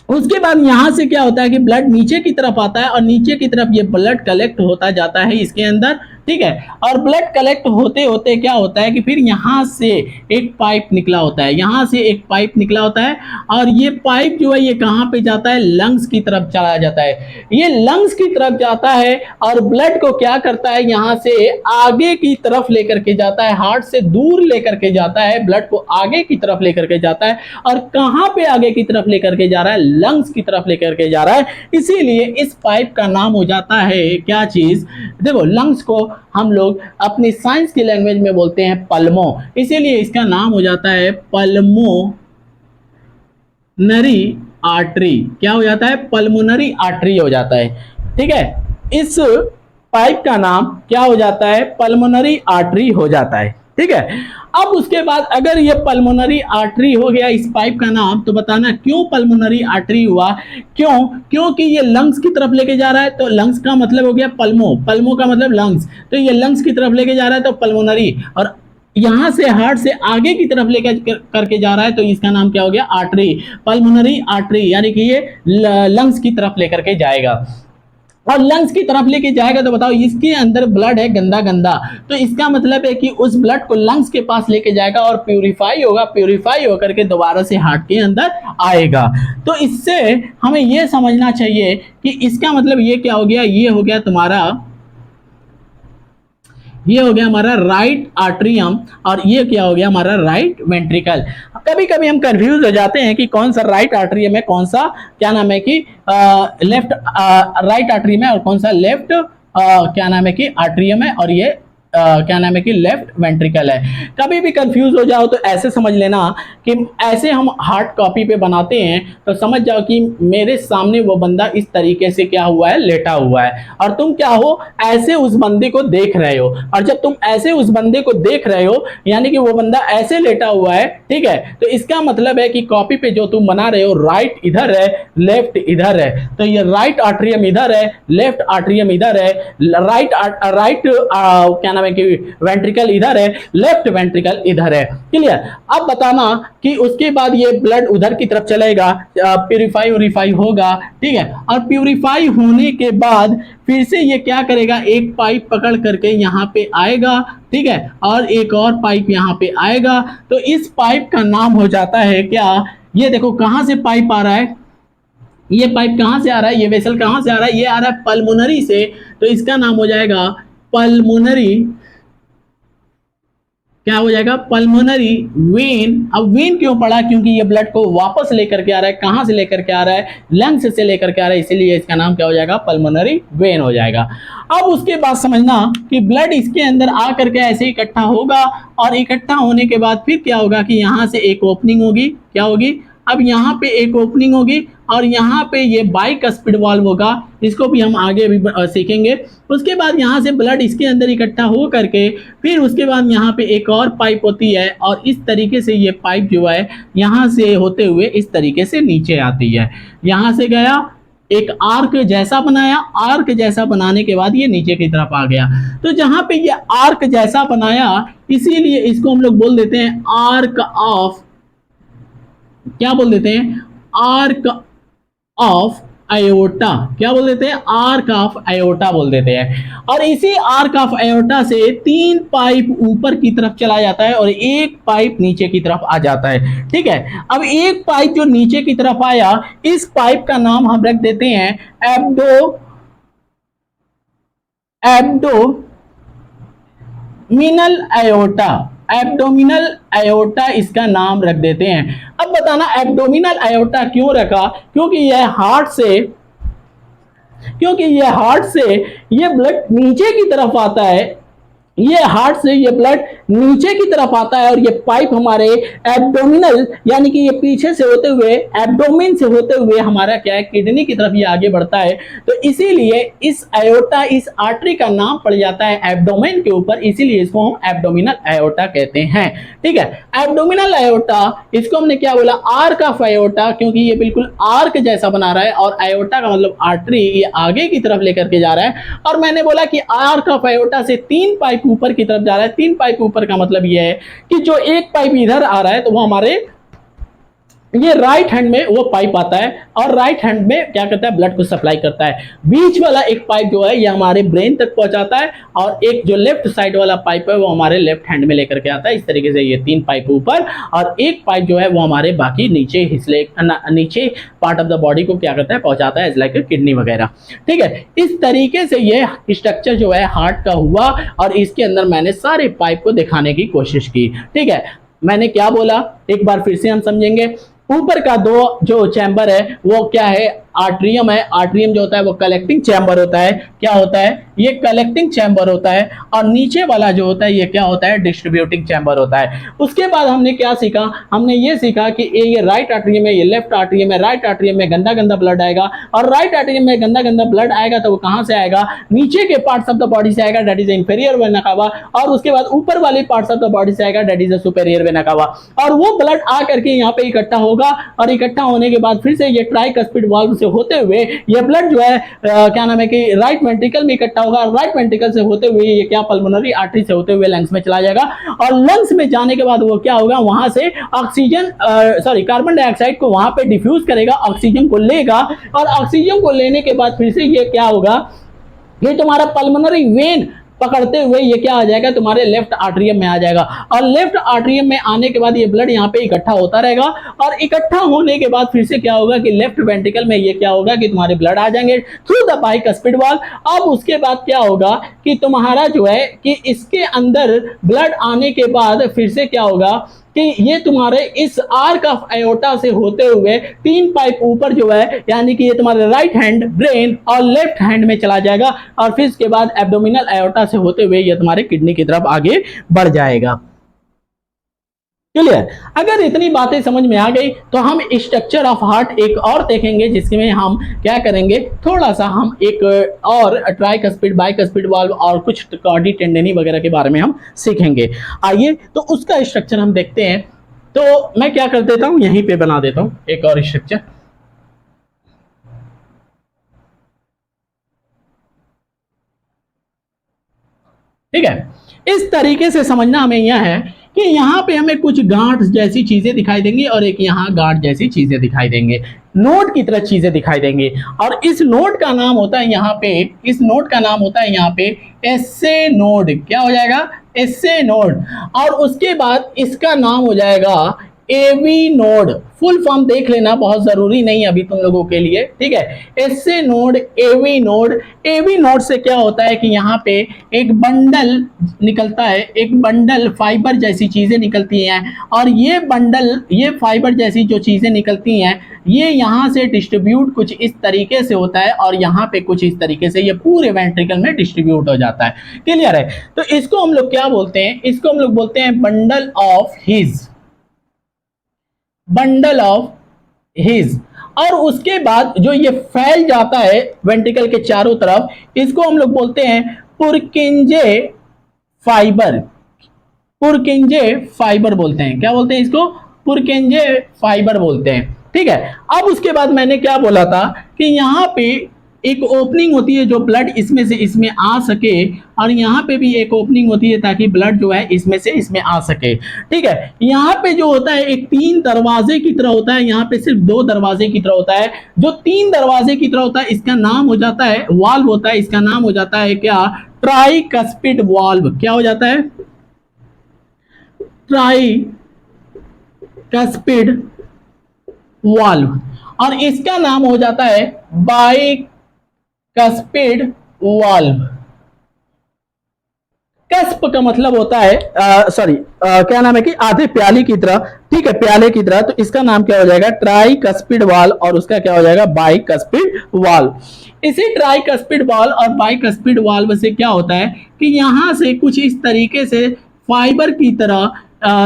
उसके बाद यहां से क्या होता है कि ब्लड नीचे की तरफ आता है, और नीचे की तरफ ये ब्लड कलेक्ट होता जाता है इसके अंदर, ठीक है। और ब्लड कलेक्ट होते होते क्या होता है कि फिर यहाँ से एक पाइप निकला होता है, यहाँ से एक पाइप निकला होता है, और ये पाइप जो है ये कहाँ पे जाता है? लंग्स की तरफ चला जाता है। ये लंग्स की तरफ जाता है और ब्लड को क्या करता है? यहाँ से आगे की तरफ लेकर के जाता है, हार्ट से दूर लेकर के जाता है, ब्लड को आगे की तरफ लेकर के जाता है। और कहाँ पे आगे की तरफ लेकर के जा रहा है? लंग्स की तरफ लेकर के जा रहा है। इसीलिए इस पाइप का नाम हो जाता है क्या चीज? देखो लंग्स को हम लोग अपनी साइंस की लैंग्वेज में बोलते हैं पल्मो, इसीलिए इसका नाम हो जाता है पल्मोनरी आर्टरी। क्या हो जाता है? पल्मोनरी आर्टरी हो जाता है, ठीक है। इस पाइप का नाम क्या हो जाता है? पल्मोनरी आर्टरी हो जाता है, ठीक है। अब उसके बाद अगर ये पल्मोनरी आर्टरी हो गया इस पाइप का नाम, तो बताना क्यों पल्मोनरी आर्टरी हुआ? क्यों? क्योंकि ये लंग्स की तरफ लेके जा रहा है, तो लंग्स का मतलब हो गया पल्मो, पल्मो का मतलब लंग्स, तो ये लंग्स की तरफ लेके जा रहा है तो पल्मोनरी, और यहां से हार्ट से आगे की तरफ लेकर करके जा रहा है तो इसका नाम क्या हो गया? आर्टरी, पल्मोनरी आर्टरी, यानी कि ये लंग्स की तरफ लेकर के जाएगा। और लंग्स की तरफ लेके जाएगा तो बताओ इसके अंदर ब्लड है गंदा गंदा, तो इसका मतलब है कि उस ब्लड को लंग्स के पास लेके जाएगा और प्यूरिफाई होगा, प्यूरिफाई होकर के दोबारा से हार्ट के अंदर आएगा। तो इससे हमें यह समझना चाहिए कि इसका मतलब ये क्या हो गया? ये हो गया तुम्हारा, ये हो गया हमारा राइट आर्ट्रियम, और ये क्या हो गया? हमारा राइट वेंट्रिकल। कभी कभी हम कंफ्यूज हो जाते हैं कि कौन सा राइट आर्ट्रियम है, कौन सा क्या नाम है कि लेफ्ट राइट आर्ट्रियम है, और कौन सा लेफ्ट क्या नाम है कि आर्ट्रियम है, और ये क्या नाम है कि लेफ्ट वेंट्रिकल है। कभी भी कंफ्यूज हो जाओ तो ऐसे समझ लेना कि ऐसे हम हार्ड कॉपी पे बनाते हैं तो समझ जाओ कि मेरे सामने वो बंदा इस तरीके से क्या हुआ है? लेटा हुआ है, और तुम क्या हो? ऐसे उस बंदे को देख रहे हो, और जब तुम ऐसे उस बंदे को देख रहे हो यानी कि वो बंदा ऐसे लेटा हुआ है, ठीक है, तो इसका मतलब है कि कॉपी पे जो तुम बना रहे हो राइट इधर है, लेफ्ट इधर है, तो ये राइट आर्ट्रियम इधर है, लेफ्ट आर्ट्रियम इधर है, राइट क्या है कि वेंट्रिकल इधर है, लेफ्ट वेंट्रिकल इधर है। क्लियर? अब बताना कि उसके बाद ये ब्लड उधर की तरफ चलेगा, प्यूरिफाई होगा, ठीक है, और प्यूरिफाई होने के बाद फिर से ये क्या करेगा? एक पाइप पकड़ करके यहाँ पे आएगा, ठीक है, और एक और पाइप यहाँ पे आएगा। तो इस पाइप का नाम हो जाता है क्या? ये देखो कहां से पाइप आ रहा है, ये पाइप कहां से आ रहा है, ये वेसल कहां से आ रहा है? ये आ रहा है पल्मोनरी से, तो इसका नाम हो जाएगा पल्मोनरी, क्या हो जाएगा? Pulmonary vein. अब वेन क्यों पड़ा? क्योंकि ये ब्लड को वापस लेकर के आ रहा है, कहां से लेकर के आ रहा है? लंग्स से लेकर के आ रहा है, इसीलिए इसका नाम क्या हो जाएगा? पल्मोनरी वेन हो जाएगा। अब उसके बाद समझना कि ब्लड इसके अंदर आ करके ऐसे इकट्ठा होगा, और इकट्ठा होने के बाद फिर क्या होगा कि यहां से एक ओपनिंग होगी, क्या होगी? अब यहाँ पे एक ओपनिंग होगी और यहाँ पे ये बाइकस्पिड वाल्व होगा, इसको भी हम आगे भी सीखेंगे। उसके बाद यहाँ से ब्लड इसके अंदर इकट्ठा हो करके फिर उसके बाद यहाँ पे एक और पाइप होती है और इस तरीके से ये पाइप जो है यहाँ से होते हुए इस तरीके से नीचे आती है। यहाँ से गया, एक आर्क जैसा बनाया, आर्क जैसा बनाने के बाद ये नीचे की तरफ आ गया। तो जहां पे ये आर्क जैसा बनाया इसीलिए इसको हम लोग बोल देते हैं आर्क ऑफ, क्या बोल देते हैं, आर्क ऑफ आयोटा। क्या बोल देते हैं, आर्क ऑफ आयोटा बोल देते हैं। और इसी आर्क ऑफ आयोटा से 3 पाइप ऊपर की तरफ चला जाता है और एक पाइप नीचे की तरफ आ जाता है। ठीक है, अब एक पाइप जो नीचे की तरफ आया, इस पाइप का नाम हम रख देते हैं एब्डोमिनल आयोटा। एब्डोमिनल आयोटा इसका नाम रख देते हैं। अब बताना एब्डोमिनल आयोटा क्यों रखा, क्योंकि यह हार्ट से ये ब्लड नीचे की तरफ आता है, ये हार्ट से ये ब्लड नीचे की तरफ आता है और ये पाइप हमारे एब्डोमिनल यानी कि ये पीछे से होते हुए एब्डोमेन से होते हुए हमारा क्या है, किडनी की तरफ ये आगे बढ़ता है। तो इसीलिए इस आयोटा, इस आर्टरी का नाम पड़ जाता है एब्डोमेन के ऊपर, इसीलिए इसको हम एब्डोमिनल आयोटा कहते हैं। ठीक है, एब्डोमिनल आयोटा, इसको हमने क्या बोला, आर्क ऑफ आयोटा, क्योंकि ये बिल्कुल आर्क जैसा बना रहा है और आयोटा का मतलब आर्टरी, ये आगे की तरफ लेकर के जा रहा है। और मैंने बोला कि आर्क ऑफ आयोटा से 3 पाइप ऊपर की तरफ जा रहा है। 3 पाइप ऊपर का मतलब यह है कि जो एक पाइप इधर आ रहा है तो वो हमारे ये राइट हैंड में वो पाइप आता है और राइट हैंड में क्या करता है, ब्लड को सप्लाई करता है। बीच वाला एक पाइप जो है ये हमारे ब्रेन तक पहुंचाता है और एक जो लेफ्ट साइड वाला पाइप है वो हमारे लेफ्ट हैंड में लेकर के आता है। इस तरीके से ये 3 पाइप ऊपर और एक पाइप जो है वो हमारे बाकी नीचे हिस्से, नीचे पार्ट ऑफ द बॉडी को क्या करता है, पहुंचाता है, लाइक किडनी वगैरह। ठीक है, इस तरीके से ये स्ट्रक्चर जो है हार्ट का हुआ और इसके अंदर मैंने सारे पाइप को दिखाने की कोशिश की। ठीक है, मैंने क्या बोला एक बार फिर से हम समझेंगे। ऊपर का 2 जो चैम्बर है वो क्या है, आर्ट्रियम है। आर्ट्रियम जो होता है वो कलेक्टिंग चैम्बर होता है। क्या होता है, ये कलेक्टिंग चैम्बर होता है। और नीचे वाला जो होता है ये क्या होता है, डिस्ट्रीब्यूटिंग चैम्बर होता है। उसके बाद हमने क्या सीखा, हमने ये सीखा कि ये राइट आर्ट्रियम है, ये लेफ्ट आर्ट्रियम है। राइट आर्ट्रियम में गंदा गंदा ब्लड आएगा और राइट आर्ट्रियम में गंदा गंदा ब्लड आएगा तो वो कहां से आएगा, नीचे के पार्ट्स ऑफ द बॉडी से आएगा, that is inferior vena cava. और उसके बाद ऊपर वाले पार्ट्स ऑफ द बॉडी से आएगा, दैट इज सुपेरियर वेना कावा। और वो ब्लड आ करके यहाँ पे इकट्ठा होगा और इकट्ठा होने के बाद फिर से ये ट्राइकस्पिड वाल्व से होते हुए ये ब्लड जो है क्या नाम है कि राइट वेंट्रिकल में इकट्ठा होगा। राइट वेंट्रिकल से होते हुए ये क्या, पल्मोनरी आर्टरी से होते हुए लंग्स में चला जाएगा और लंग्स में जाने के बाद वो क्या होगा, वहां से ऑक्सीजन कार्बन डाइऑक्साइड को वहां पे डिफ्यूज करेगा, ऑक्सीजन को लेगा और ऑक्सीजन को लेने के बाद फिर से ये क्या होगा, ये तुम्हारा पल्मोनरी वेन पकड़ते हुए ये क्या आ जाएगा, तुम्हारे लेफ्ट आर्ट्रियम में आ जाएगा। और लेफ्ट आर्ट्रियम में आने के बाद ये ब्लड यहाँ पे इकट्ठा होता रहेगा और इकट्ठा होने के बाद फिर से क्या होगा कि लेफ्ट वेंट्रिकल में ये क्या होगा कि तुम्हारे ब्लड आ जाएंगे थ्रू द बाइकस्पिड वाल्व। अब उसके बाद क्या होगा कि तुम्हारा जो है कि इसके अंदर ब्लड आने के बाद फिर से क्या होगा कि ये तुम्हारे इस आर्क ऑफ आयोटा से होते हुए 3 पाइप ऊपर जो है यानी कि ये तुम्हारे राइट हैंड, ब्रेन और लेफ्ट हैंड में चला जाएगा और फिर इसके बाद एब्डोमिनल आयोटा से होते हुए ये तुम्हारे किडनी की तरफ आगे बढ़ जाएगा। क्लियर? अगर इतनी बातें समझ में आ गई तो हम स्ट्रक्चर ऑफ हार्ट एक और देखेंगे जिसमें हम क्या करेंगे, थोड़ा सा हम एक और ट्राइकस्पिड, बाइकस्पिड वाल्व और कुछ कार्डी टेंडेनी वगैरह के बारे में हम सीखेंगे। आइए तो उसका स्ट्रक्चर हम देखते हैं। तो मैं क्या कर देता हूं, यहीं पे बना देता हूं एक और स्ट्रक्चर। ठीक है, इस तरीके से समझना हमें यह है कि यहाँ पे हमें कुछ गांठ जैसी चीजें दिखाई देंगी और एक यहाँ गांठ जैसी चीजें दिखाई देंगे, नोड की तरह चीजें दिखाई देंगे। और इस नोड का नाम होता है यहाँ पे, इस नोड का नाम होता है यहाँ पे एसए नोड। क्या हो जाएगा, एसए नोड। और उसके बाद इसका नाम हो जाएगा एवी नोड। फुल फॉर्म देख लेना, बहुत जरूरी नहीं अभी तुम लोगों के लिए। ठीक है, SA node, AV node. AV node से क्या होता है कि यहाँ पे एक बंडल निकलता है, एक बंडल फाइबर जैसी चीजें निकलती हैं और ये बंडल, ये फाइबर जैसी जो चीजें निकलती हैं ये यहाँ से डिस्ट्रीब्यूट कुछ इस तरीके से होता है और यहाँ पे कुछ इस तरीके से ये पूरे वेंट्रिकल में डिस्ट्रीब्यूट हो जाता है। क्लियर है? तो इसको हम लोग क्या बोलते हैं, इसको हम लोग बोलते हैं bundle of his, bundle of his. और उसके बाद जो ये फैल जाता है वेंट्रिकल के चारों तरफ, इसको हम लोग बोलते हैं पुरकिंजे फाइबर। पुरकिंजे फाइबर बोलते हैं। क्या बोलते हैं इसको? पुरकिंजे फाइबर बोलते हैं। ठीक है। अब उसके बाद मैंने क्या बोला था कि यहाँ पे एक ओपनिंग होती है जो ब्लड इसमें से इसमें आ सके, और यहाँ पे भी एक ओपनिंग होती है ताकि ब्लड जो है इसमें से इसमें आ सके। ठीक है। यहाँ पे जो होता है एक 3 दरवाजे की तरह होता है, यहाँ पे सिर्फ 2 दरवाजे की तरह होता है। जो 3 दरवाजे की तरह होता है इसका नाम हो जाता है वाल्व होता है, इसका नाम हो जाता है क्या? Tricuspid valve. क्या हो जाता है? Tricuspid valve. और इसका नाम हो जाता है बाइकस्पिड वाल्व। कस्प का मतलब होता है क्या नाम है कि आधे प्याले की तरह। ठीक है, प्याले की तरह। तो इसका नाम क्या हो जाएगा? ट्राइकस्पिड वाल्व, और उसका क्या हो जाएगा? Bicuspid valve. इसी ट्राइकस्पिड वाल्व और बाइकस्पिड वाल्व से क्या होता है कि यहां से कुछ इस तरीके से फाइबर की तरह,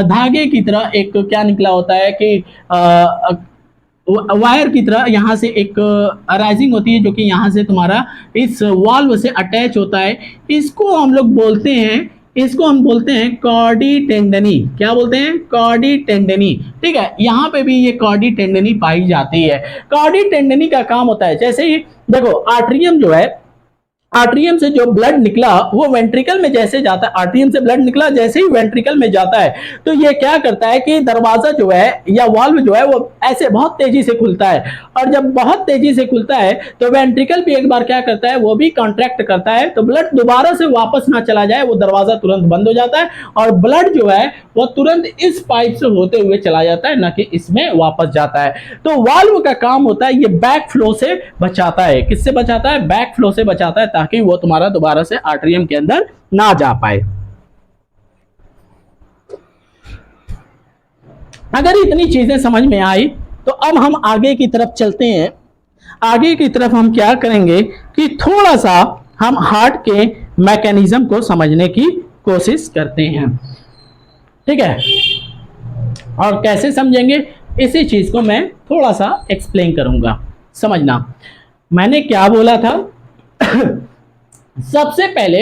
धागे की तरह एक क्या निकला होता है कि वायर की तरह यहां से एक अराइजिंग होती है, जो कि यहां से तुम्हारा इस वाल्व से अटैच होता है। इसको हम लोग बोलते हैं, इसको हम बोलते हैं कॉर्डी टेंडनी। क्या बोलते हैं? कॉर्डी टेंडनी। ठीक है। यहाँ पे भी ये कॉर्डी टेंडनी पाई जाती है। कॉर्डी टेंडनी का काम होता है, जैसे ही देखो आर्ट्रियम जो है, आर्ट्रियम से जो ब्लड निकला वो वेंट्रिकल में जैसे जाता है, आर्ट्रियम से ब्लड निकला जैसे ही वेंट्रिकल में जाता है, तो ये क्या करता है कि दरवाजा जो है या वाल्व जो है वो ऐसे बहुत तेजी से खुलता है। और जब बहुत तेजी से खुलता है तो वेंट्रिकल भी एक बार क्या करता है, वो भी कॉन्ट्रैक्ट करता है, तो ब्लड दोबारा से वापस ना चला जाए, वो दरवाजा तुरंत बंद हो जाता है और ब्लड जो है वो तुरंत इस पाइप से होते हुए चला जाता है, ना कि इसमें वापस जाता है। तो वाल्व का काम होता है ये बैक फ्लो से बचाता है। किससे बचाता है? बैक फ्लो से बचाता है, ताकि वो तुम्हारा दोबारा से आर्टरियम के अंदर ना जा पाए। अगर इतनी चीजें समझ में आई तो अब हम आगे की तरफ चलते हैं। आगे की तरफ हम क्या करेंगे कि थोड़ा सा हम हार्ट के मैकेनिज्म को समझने की कोशिश करते हैं। ठीक है। और कैसे समझेंगे इसी चीज को मैं थोड़ा सा एक्सप्लेन करूंगा। समझना मैंने क्या बोला था। सबसे पहले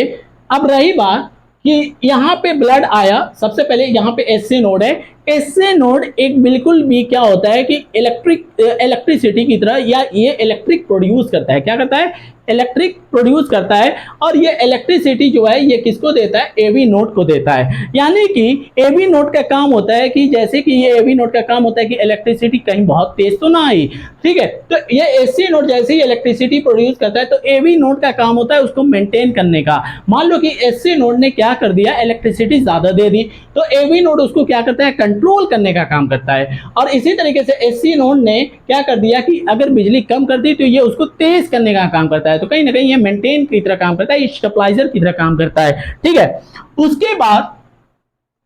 अब रही बात कि यहाँ पे ब्लड आया, सबसे पहले यहाँ पे एसए नोड है। एसए नोड एक बिल्कुल भी क्या होता है कि इलेक्ट्रिसिटी की तरह, या ये इलेक्ट्रिक प्रोड्यूस करता है। क्या करता है? इलेक्ट्रिक प्रोड्यूस करता है। और ये इलेक्ट्रिसिटी जो है ये किसको देता है? एवी नोड को देता है। यानी कि एवी नोड का काम होता है कि जैसे कि ये एवी नोड का काम होता है कि इलेक्ट्रिसिटी कहीं बहुत तेज तो ना आई। ठीक है। तो ये एससी नोड जैसे ही इलेक्ट्रिसिटी प्रोड्यूस करता है तो एवी नोड का काम होता है उसको मेंटेन करने का। मान लो कि एससी नोड ने क्या कर दिया, इलेक्ट्रिसिटी ज्यादा दे दी, तो एवी नोड उसको क्या करता है? कंट्रोल करने का काम करता है। और इसी तरीके से एससी नोड ने क्या कर दिया कि अगर बिजली कम कर दी तो ये उसको तेज करने का काम करता है। तो कहीं ना कहीं ये मेंटेन की तरह काम करता है, स्टेबलाइजर की तरह काम करता है। ठीक है। उसके बाद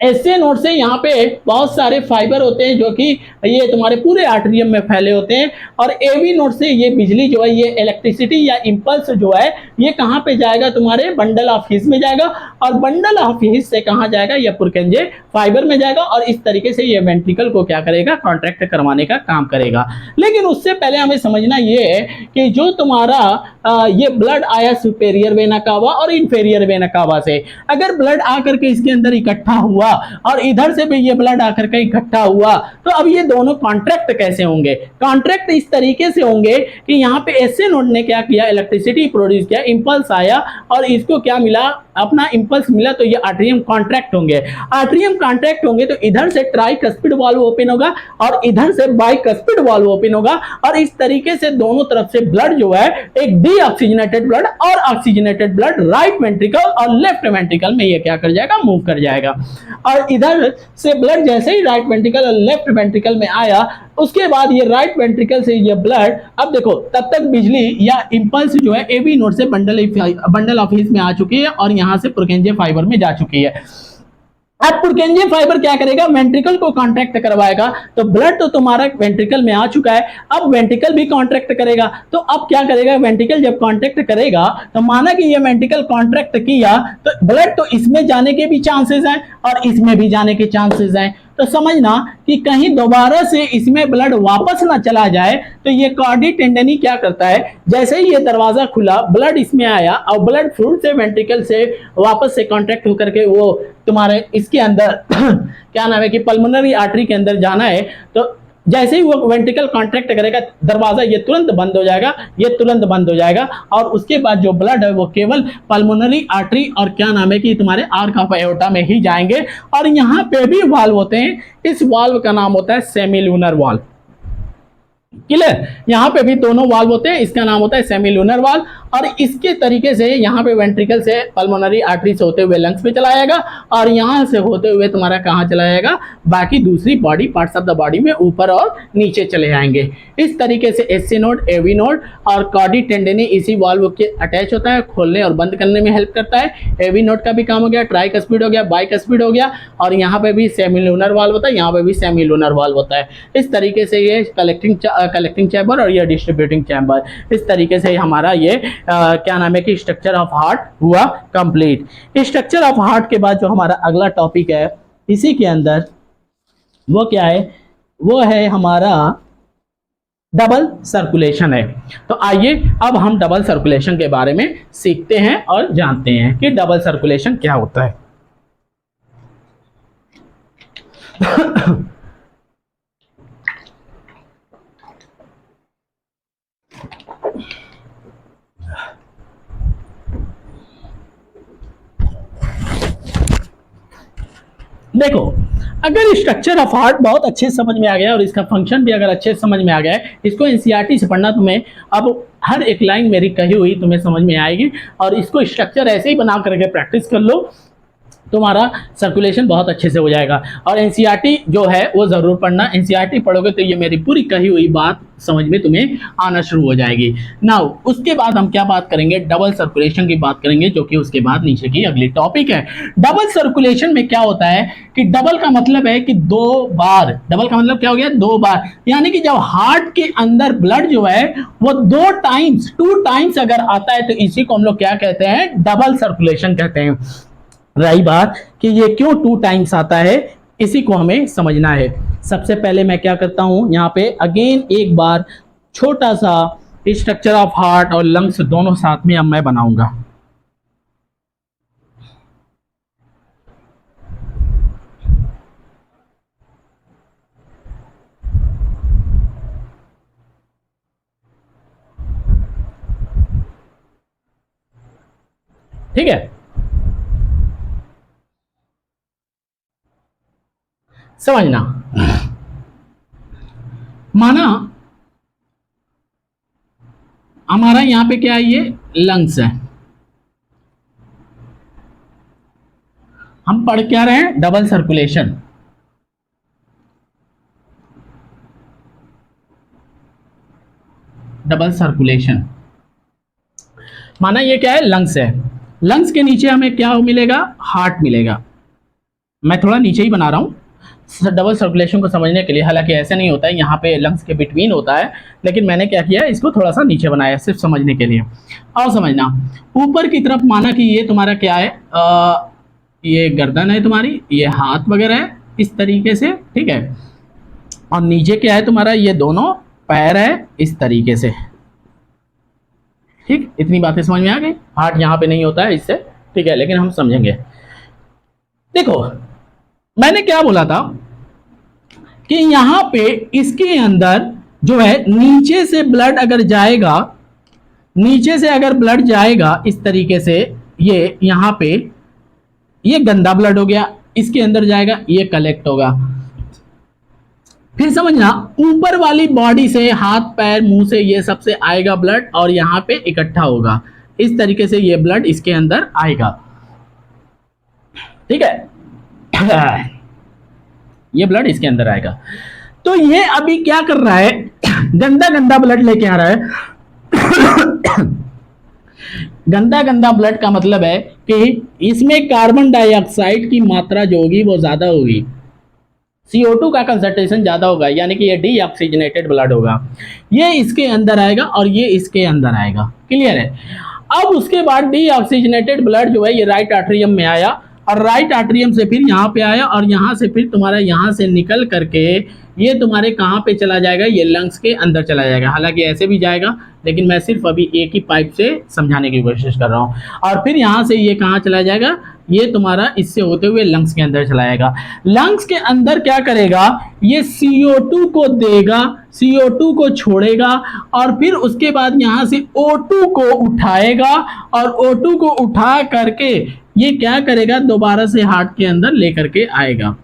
एसए नोड से यहाँ पे बहुत सारे फाइबर होते हैं जो कि ये तुम्हारे पूरे आर्टरियम में फैले होते हैं। और एवी नोड से ये बिजली जो है, ये इलेक्ट्रिसिटी या इंपल्स जो है, ये कहाँ पे जाएगा? तुम्हारे बंडल ऑफ हीस में जाएगा। और बंडल ऑफ हीस से कहाँ जाएगा? ये पुरकेंजे फाइबर में जाएगा। और इस तरीके से ये वेंट्रिकल को क्या करेगा? कॉन्ट्रैक्ट करवाने का काम करेगा। लेकिन उससे पहले हमें समझना ये है कि जो तुम्हारा ये ब्लड आया सुपेरियर वेना कावा और इंफेरियर वेना कावा से, अगर ब्लड आकर के इसके अंदर इकट्ठा हुआ और इधर से भी ये ब्लड आकर के इकट्ठा हुआ, तो अब ये दोनों कॉन्ट्रैक्ट कैसे होंगे? कॉन्ट्रैक्ट इस तरीके से होंगे कि यहाँ पे एसए नोड ने क्या किया? इलेक्ट्रिसिटी प्रोड्यूस किया, इंपल्स आया और इसको क्या मिला? अपना इंपल्स मिला, तो ये आर्टरियम कॉन्ट्रैक्ट होंगे। आर्टरियम कॉन्ट्रैक्ट होंगे तो इधर से ट्राइकस्पिड वाल्व ओपन होगा और इधर से बाइकस्पिड वाल्व ओपन होगा। और इस तरीके से दोनों तरफ से ब्लड जो है, एक डीऑक्सीजनेटेड ब्लड और ऑक्सीजनेटेड ब्लड राइट वेंट्रिकल और लेफ्ट वेंट्रिकल में ये क्या कर जाएगा? मूव कर जाएगा। और इधर से ब्लड जैसे ही राइट वेंट्रिकल और लेफ्ट वेंट्रिकल में आया, उसके बाद ये राइट वेंट्रिकल से ये ब्लड, अब देखो तब तक बिजली या इंपल्स जो है एवी नोड से बंडल ऑफ हीस में आ चुकी है और यहां से पुरकेंजे फाइबर में जा चुकी है। अब पुरकेंजे फाइबर क्या करेगा? वेंट्रिकल को कॉन्ट्रैक्ट करवाएगा। तो ब्लड तो तुम्हारा वेंट्रिकल में आ चुका है, अब वेंट्रिकल भी कॉन्ट्रैक्ट करेगा। तो अब क्या करेगा? वेंट्रिकल जब कॉन्ट्रैक्ट करेगा तो माना कि ये वेंट्रिकल कॉन्ट्रैक्ट किया तो ब्लड तो इसमें जाने के भी चांसेस हैं और इसमें भी जाने के चांसेस हैं। तो समझना कि कहीं दोबारा से इसमें ब्लड वापस ना चला जाए, तो ये कार्डी टेंडनी क्या करता है, जैसे ही ये दरवाजा खुला ब्लड इसमें आया और ब्लड फ्लूइड से वेंट्रिकल से वापस से कांटेक्ट होकर के वो तुम्हारे इसके अंदर क्या नाम है कि पल्मोनरी आर्टरी के अंदर जाना है, तो जैसे ही वो वेंट्रिकल कॉन्ट्रैक्ट करेगा दरवाजा ये तुरंत बंद हो जाएगा, ये तुरंत बंद हो जाएगा, और उसके बाद जो ब्लड है वो केवल पल्मोनरी आर्टरी और क्या नाम है कि तुम्हारे आर्क ऑफ एओर्टा में ही जाएंगे। और यहाँ पे भी वाल्व होते हैं, इस वाल्व का नाम होता है सेमीलूनर वाल्व। क्लियर, यहाँ पे भी दोनों वाल्व होते हैं, इसका नाम होता है सेमीलूनर वाल्व। और इसके तरीके से यहाँ पे वेंट्रिकल से पल्मोनरी आर्टरी से होते हुए लंग्स पे चला जाएगा, और यहाँ से होते हुए तुम्हारा कहाँ चला जाएगा, बाकी दूसरी body parts of the body में ऊपर और नीचे चले जाएंगे। इस तरीके से एससी नोड, एवी नोड और कार्डी टेंडनी इसी वाल्व के अटैच होता है, खोलने और बंद करने में हेल्प करता है। एवी नोड का भी काम हो गया, ट्राइकस्पिड हो गया, बाइकस्पिड हो गया, और यहाँ पे भी सेमीलूनर वाल्व होता है, यहाँ पे भी सेमीलूनर वाल्व होता है। इस तरीके से ये कलेक्टिंग चैम्बर और ये डिस्ट्रीब्यूटिंग चैम्बर, इस तरीके से हमारा ये क्या नाम है कि स्ट्रक्चर ऑफ हार्ट हुआ कंप्लीट। स्ट्रक्चर ऑफ हार्ट के बाद जो हमारा अगला टॉपिक है इसी के अंदर वो क्या है, वो है हमारा डबल सर्कुलेशन है। तो आइए अब हम डबल सर्कुलेशन के बारे में सीखते हैं और जानते हैं कि डबल सर्कुलेशन क्या होता है। देखो, अगर स्ट्रक्चर ऑफ हार्ट बहुत अच्छे समझ में आ गया और इसका फंक्शन भी अगर अच्छे समझ में आ गया है, इसको एनसीईआरटी से पढ़ना तुम्हें, अब हर एक लाइन मेरी कही हुई तुम्हें समझ में आएगी, और इसको स्ट्रक्चर ऐसे ही बना करके प्रैक्टिस कर लो, तुम्हारा सर्कुलेशन बहुत अच्छे से हो जाएगा। और एनसीईआरटी जो है वो ज़रूर पढ़ना, एनसीईआरटी पढ़ोगे तो ये मेरी पूरी कही हुई बात समझ में तुम्हें आना शुरू हो जाएगी। नाउ उसके बाद हम क्या बात करेंगे, डबल सर्कुलेशन की बात करेंगे, जो कि उसके बाद नीचे की अगली टॉपिक है। डबल सर्कुलेशन में क्या होता है कि डबल का मतलब है कि दो बार, डबल का मतलब क्या हो गया, दो बार, यानी कि जब हार्ट के अंदर ब्लड जो है वो टू टाइम्स अगर आता है तो इसी को हम लोग क्या कहते हैं, डबल सर्कुलेशन कहते हैं। रही बात कि ये क्यों 2 टाइम्स आता है, इसी को हमें समझना है। सबसे पहले मैं क्या करता हूं, यहाँ पे अगेन एक बार छोटा सा स्ट्रक्चर ऑफ हार्ट और लंग्स दोनों साथ में अब मैं बनाऊंगा। ठीक है, समझना, माना हमारा यहां पे क्या है, ये लंग्स है, हम पढ़ क्या रहे हैं, डबल सर्कुलेशन। डबल सर्कुलेशन माना ये क्या है, लंग्स है, लंग्स के नीचे हमें क्या मिलेगा, हार्ट मिलेगा। मैं थोड़ा नीचे ही बना रहा हूं डबल सर्कुलेशन को समझने के लिए, हालांकि ऐसे नहीं होता है, यहाँ पे लंग्स के बिटवीन होता है, लेकिन मैंने क्या किया, इसको थोड़ा सा नीचे बनाया सिर्फ समझने के लिए। और समझना, ऊपर की तरफ माना कि ये तुम्हारा क्या है, ये गर्दन है तुम्हारी, ये हाथ वगैरह है इस तरीके से, ठीक है, और नीचे क्या है तुम्हारा, ये दोनों पैर है इस तरीके से। ठीक, इतनी बातें समझ में आ गई। हार्ट यहाँ पे नहीं होता है इससे, ठीक है, लेकिन हम समझेंगे। देखो मैंने क्या बोला था कि यहां पे इसके अंदर जो है नीचे से ब्लड अगर जाएगा, नीचे से अगर ब्लड जाएगा इस तरीके से, ये यहां पे ये गंदा ब्लड हो गया, इसके अंदर जाएगा, ये कलेक्ट होगा। फिर समझना, ऊपर वाली बॉडी से, हाथ पैर मुंह से, ये सबसे आएगा ब्लड और यहां पे इकट्ठा होगा, इस तरीके से ये ब्लड इसके अंदर आएगा। ठीक है, ये ब्लड इसके अंदर आएगा। तो ये अभी क्या कर रहा है, गंदा गंदा ब्लड लेके आ रहा है। गंदा गंदा ब्लड का मतलब है कि इसमें कार्बन डाइऑक्साइड की मात्रा जो होगी वो ज्यादा होगी, CO2 का कंसंट्रेशन ज्यादा होगा, यानी कि ये डीऑक्सीजनेटेड ब्लड होगा। ये इसके अंदर आएगा और ये इसके अंदर आएगा। क्लियर है। अब उसके बाद डीऑक्सीजनेटेड ब्लड जो है ये राइट आर्टरियम में आया, और राइट आर्टरियम से फिर यहाँ पे आया और यहाँ से फिर तुम्हारा यहाँ से निकल करके ये तुम्हारे कहाँ पे चला जाएगा, ये लंग्स के अंदर चला जाएगा। हालांकि ऐसे भी जाएगा, लेकिन मैं सिर्फ अभी एक ही पाइप से समझाने की कोशिश कर रहा हूँ। और फिर यहाँ से ये कहाँ चला जाएगा, ये तुम्हारा इससे होते हुए लंग्स के अंदर चला जाएगा। लंग्स के अंदर क्या करेगा, ये CO2 को देगा, CO2 को छोड़ेगा और फिर उसके बाद यहाँ से O2 को उठाएगा और O2 को उठा करके ये क्या करेगा, दोबारा से हार्ट के अंदर लेकर के आएगा,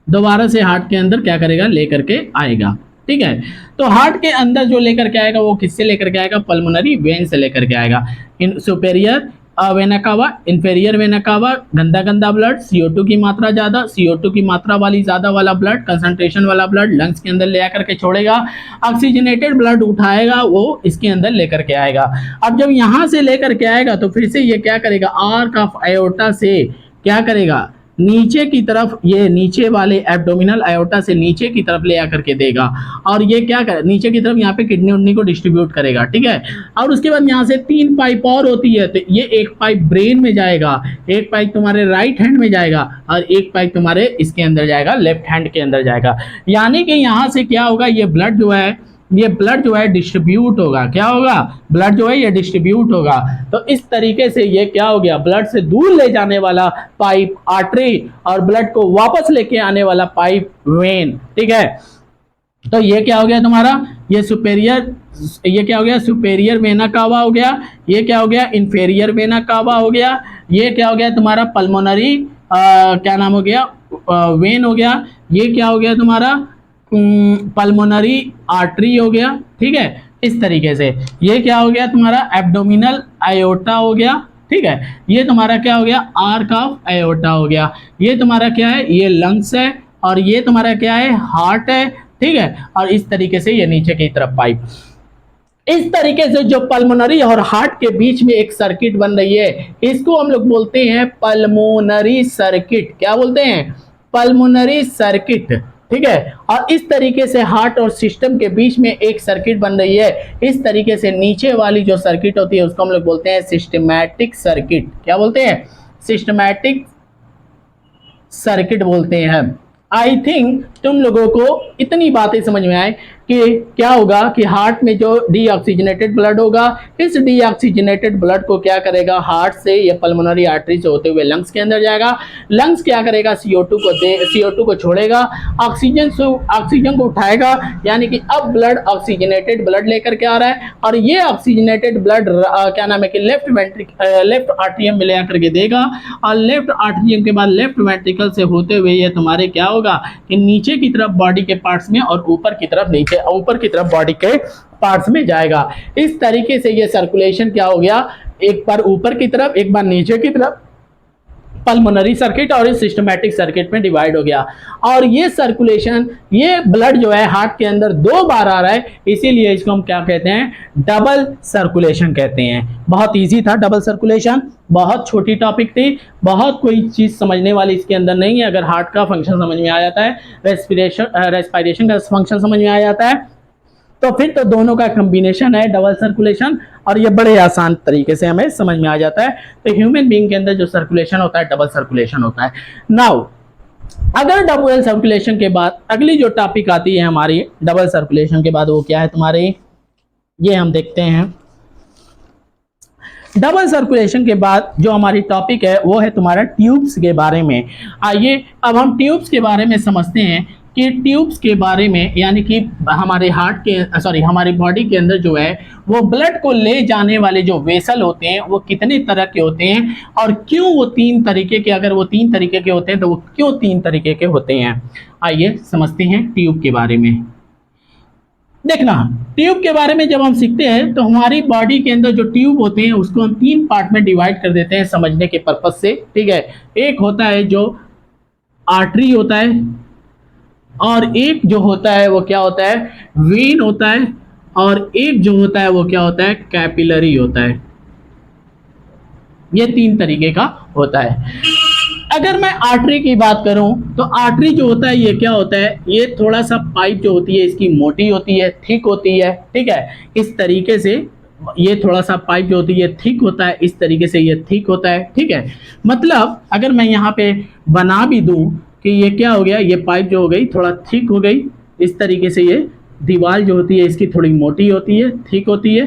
दोबारा से हार्ट के अंदर क्या करेगा, लेकर के आएगा। ठीक है, तो हार्ट के अंदर जो लेकर के आएगा वो किससे लेकर के आएगा, पल्मोनरी वेन से लेकर के आएगा। In superior vena cava, inferior vena cava, गंदा गंदा ब्लड, CO2 की मात्रा ज्यादा, CO2 की मात्रा वाली ज्यादा वाला ब्लड, कंसंट्रेशन वाला ब्लड लंग्स के अंदर ले आकर के छोड़ेगा। ऑक्सीजनेटेड ब्लड उठाएगा, वो इसके अंदर लेकर के आएगा। अब जब यहाँ से लेकर के आएगा तो फिर से ये क्या करेगा, आर्क ऑफ आयोटा से क्या करेगा, नीचे की तरफ, ये नीचे वाले एब्डोमिनल आयोटा से नीचे की तरफ ले आकर के देगा और ये क्या करे, नीचे की तरफ यहाँ पे किडनी उडनी को डिस्ट्रीब्यूट करेगा। ठीक है, और उसके बाद यहाँ से 3 पाइप और होती है, तो ये एक पाइप ब्रेन में जाएगा, एक पाइप तुम्हारे राइट हैंड में जाएगा और एक पाइप तुम्हारे इसके अंदर जाएगा, लेफ्ट हैंड के अंदर जाएगा। यानी कि यहाँ से क्या होगा, ये ब्लड जो है डिस्ट्रीब्यूट होगा। क्या होगा, ब्लड जो है ये डिस्ट्रीब्यूट होगा। तो इस तरीके से ये क्या हो गया, ब्लड से दूर ले जाने वाला पाइप आर्टरी और ब्लड को वापस लेके आने वाला पाइप वेन। ठीक है, तो ये क्या हो गया तुम्हारा, ये क्या हो गया, सुपेरियर वेना कावा हो गया, ये क्या हो गया, इंफेरियर वेना कावा हो गया, ये क्या हो गया तुम्हारा पल्मोनरी क्या नाम हो गया, वेन हो गया, ये क्या हो गया तुम्हारा पल्मोनरी आर्टरी हो गया। ठीक है, इस तरीके से ये क्या हो गया तुम्हारा एब्डोमिनल आयोटा हो गया। ठीक है, ये तुम्हारा क्या हो गया, आर्क ऑफ आयोटा हो गया। ये तुम्हारा क्या है, ये लंग्स है और ये तुम्हारा क्या है, हार्ट है। ठीक है, और इस तरीके से ये नीचे की तरफ पाइप। इस तरीके से जो पल्मोनरी और हार्ट के बीच में एक सर्किट बन रही है, इसको हम लोग बोलते हैं पल्मोनरी सर्किट। क्या बोलते हैं, पल्मोनरी सर्किट। ठीक है, और इस तरीके से हार्ट और सिस्टम के बीच में एक सर्किट बन रही है। इस तरीके से नीचे वाली जो सर्किट होती है उसको हम लोग बोलते हैं सिस्टमैटिक सर्किट। क्या बोलते हैं, सिस्टमैटिक सर्किट बोलते हैं। आई थिंक तुम लोगों को इतनी बातें समझ में आए कि क्या होगा कि हार्ट में जो डीऑक्सीजनेटेड ब्लड होगा, इस डीऑक्सीजनेटेड ब्लड को क्या करेगा, हार्ट से या पल्मोनरी आर्टरी से होते हुए लंग्स के अंदर जाएगा। लंग्स क्या करेगा, CO2 को छोड़ेगा, ऑक्सीजन को उठाएगा, यानी कि अब ब्लड ऑक्सीजनेटेड ब्लड लेकर के आ रहा है और ये ऑक्सीजनेटेड ब्लड क्या नाम है कि लेफ्ट आर्टरियम में ले आकर के देगा और लेफ्ट आर्टरियम के बाद लेफ्ट वेंट्रिकल से होते हुए ये तुम्हारे क्या होगा कि नीचे की तरफ बॉडी के पार्ट्स में और ऊपर की तरफ बॉडी के पार्ट्स में जाएगा। इस तरीके से ये सर्कुलेशन क्या हो गया, एक बार ऊपर की तरफ एक बार नीचे की तरफ, पल्मोनरी सर्किट और इस सिस्टमैटिक सर्किट में डिवाइड हो गया। और ये सर्कुलेशन, ये ब्लड जो है हार्ट के अंदर 2 बार आ रहा है, इसीलिए इसको हम क्या कहते हैं, डबल सर्कुलेशन कहते हैं। बहुत इजी था डबल सर्कुलेशन, बहुत छोटी टॉपिक थी, बहुत कोई चीज समझने वाली इसके अंदर नहीं है। अगर हार्ट का फंक्शन समझ में आ जाता है, रेस्पिरेशन का फंक्शन समझ में आ जाता है, तो फिर तो दोनों का कॉम्बिनेशन है डबल सर्कुलेशन और ये बड़े आसान तरीके से हमें समझ में आ जाता है। तो ह्यूमन बीइंग के अंदर जो सर्कुलेशन होता है डबल सर्कुलेशन होता है। नाउ अगर डबल सर्कुलेशन के बाद अगली जो टॉपिक आती है हमारी डबल सर्कुलेशन के बाद, वो क्या है तुम्हारे, ये हम देखते हैं। डबल सर्कुलेशन के बाद जो हमारी टॉपिक है वो है तुम्हारा ट्यूब्स के बारे में। आइए अब हम ट्यूब्स के बारे में समझते हैं कि ट्यूब्स के बारे में, यानी कि हमारे हमारी बॉडी के अंदर जो है वो ब्लड को ले जाने वाले जो वेसल होते हैं वो कितने तरह के होते हैं और क्यों वो 3 तरीके के, अगर वो 3 तरीके के होते हैं तो वो क्यों 3 तरीके के होते हैं। आइए समझते हैं ट्यूब के बारे में। देखना, ट्यूब के बारे में जब हम सीखते हैं तो हमारी बॉडी के अंदर जो ट्यूब होते हैं उसको हम 3 पार्ट में डिवाइड कर देते हैं समझने के पर्पज से। ठीक है, एक होता है जो आर्टरी होता है और एक जो होता है वो क्या होता है, वेन होता है, और एक जो होता है वो क्या होता है, कैपिलरी होता है। ये 3 तरीके का होता है। अगर मैं आर्टरी की बात करूं तो आर्टरी जो होता है ये क्या होता है, ये थोड़ा सा पाइप जो होती है इसकी मोटी होती है, थिक होती है। ठीक है, इस तरीके से ये थोड़ा सा पाइप जो होती है थिक होता है, इस तरीके से ये थिक होता है, ठीक है। मतलब अगर मैं यहाँ पे बना भी दूं कि ये क्या हो गया, ये पाइप जो हो गई थोड़ा थिक हो गई, इस तरीके से ये दीवार जो होती है इसकी थोड़ी मोटी होती है, ठीक होती है।